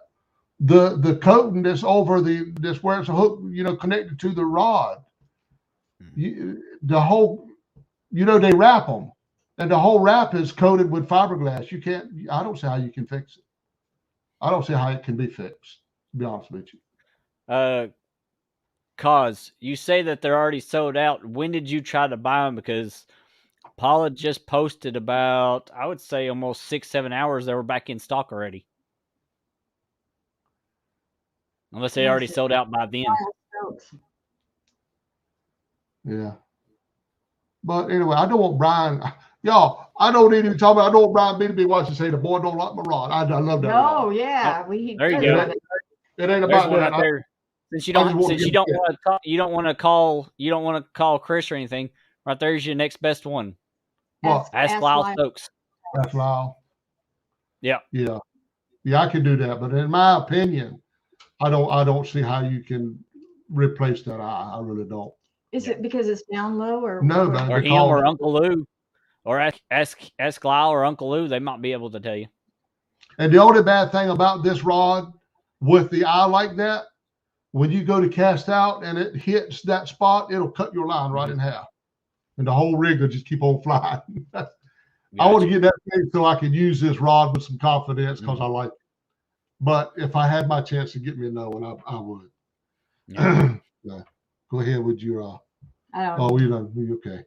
the coating that's over this where it's a hook, connected to the rod. The whole, they wrap them, and the whole wrap is coated with fiberglass. You can't. I don't see how you can fix it. I don't see how it can be fixed. To be honest with you. Cause you say that they're already sold out. When did you try to buy them? Because Paula just posted about, I would say, almost 6-7 hours. They were back in stock already. Unless they already sold out by then. Yeah. But anyway, I don't want Brian. Y'all, I don't need to talk about. I don't want Brian B to be watching say the boy don't like my rod. I love that. No, yeah. There you go. It ain't about that. Right there. Since you don't want to call Chris or anything, right there's your next best one. Ask Lyle Stokes. Ask Lyle. Yeah. Yeah. Yeah, I can do that. But in my opinion, I don't see how you can replace that eye. I really don't. Is it because it's down low or no? Or him or Uncle Lou, or ask Lyle or Uncle Lou. They might be able to tell you. And the only bad thing about this rod with the eye like that, when you go to cast out and it hits that spot, it'll cut your line right in half, and the whole rig will just keep on flying. Gotcha. I want to get that thing so I can use this rod with some confidence because I like it. But if I had my chance to get me another one, I would. Yeah. Yeah. Go ahead with your. You okay?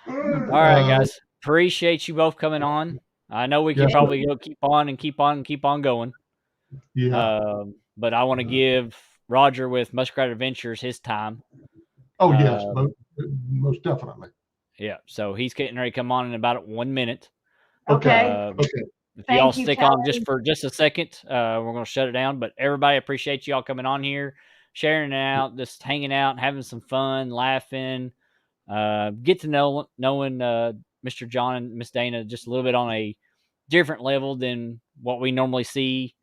All right, guys. Appreciate you both coming on. I know we can probably keep on going. Yeah. But I want to give Roger with Muskrat Adventures his time. Oh yes, most definitely. Yeah. So he's getting ready to come on in about 1 minute. Okay. Okay. If y'all stick on for just a second, we're going to shut it down. But everybody, appreciate y'all coming on here, sharing it out, just hanging out, having some fun, laughing. get to knowing Mr. John and Miss Dana just a little bit on a different level than what we normally see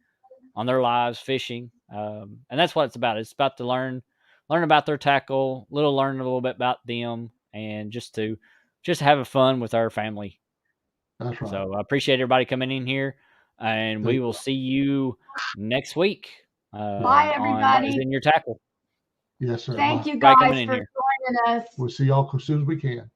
on their lives fishing. And that's what it's about. It's about to learn about their tackle, learn a little bit about them, and just have fun with our family. That's right. So I appreciate everybody coming in here, and we will see you next week. Bye, everybody. On What is in Your Tackle. Yes, sir. Thank Bye. you guys Coming in for here. joining us. We'll see y'all as soon as we can.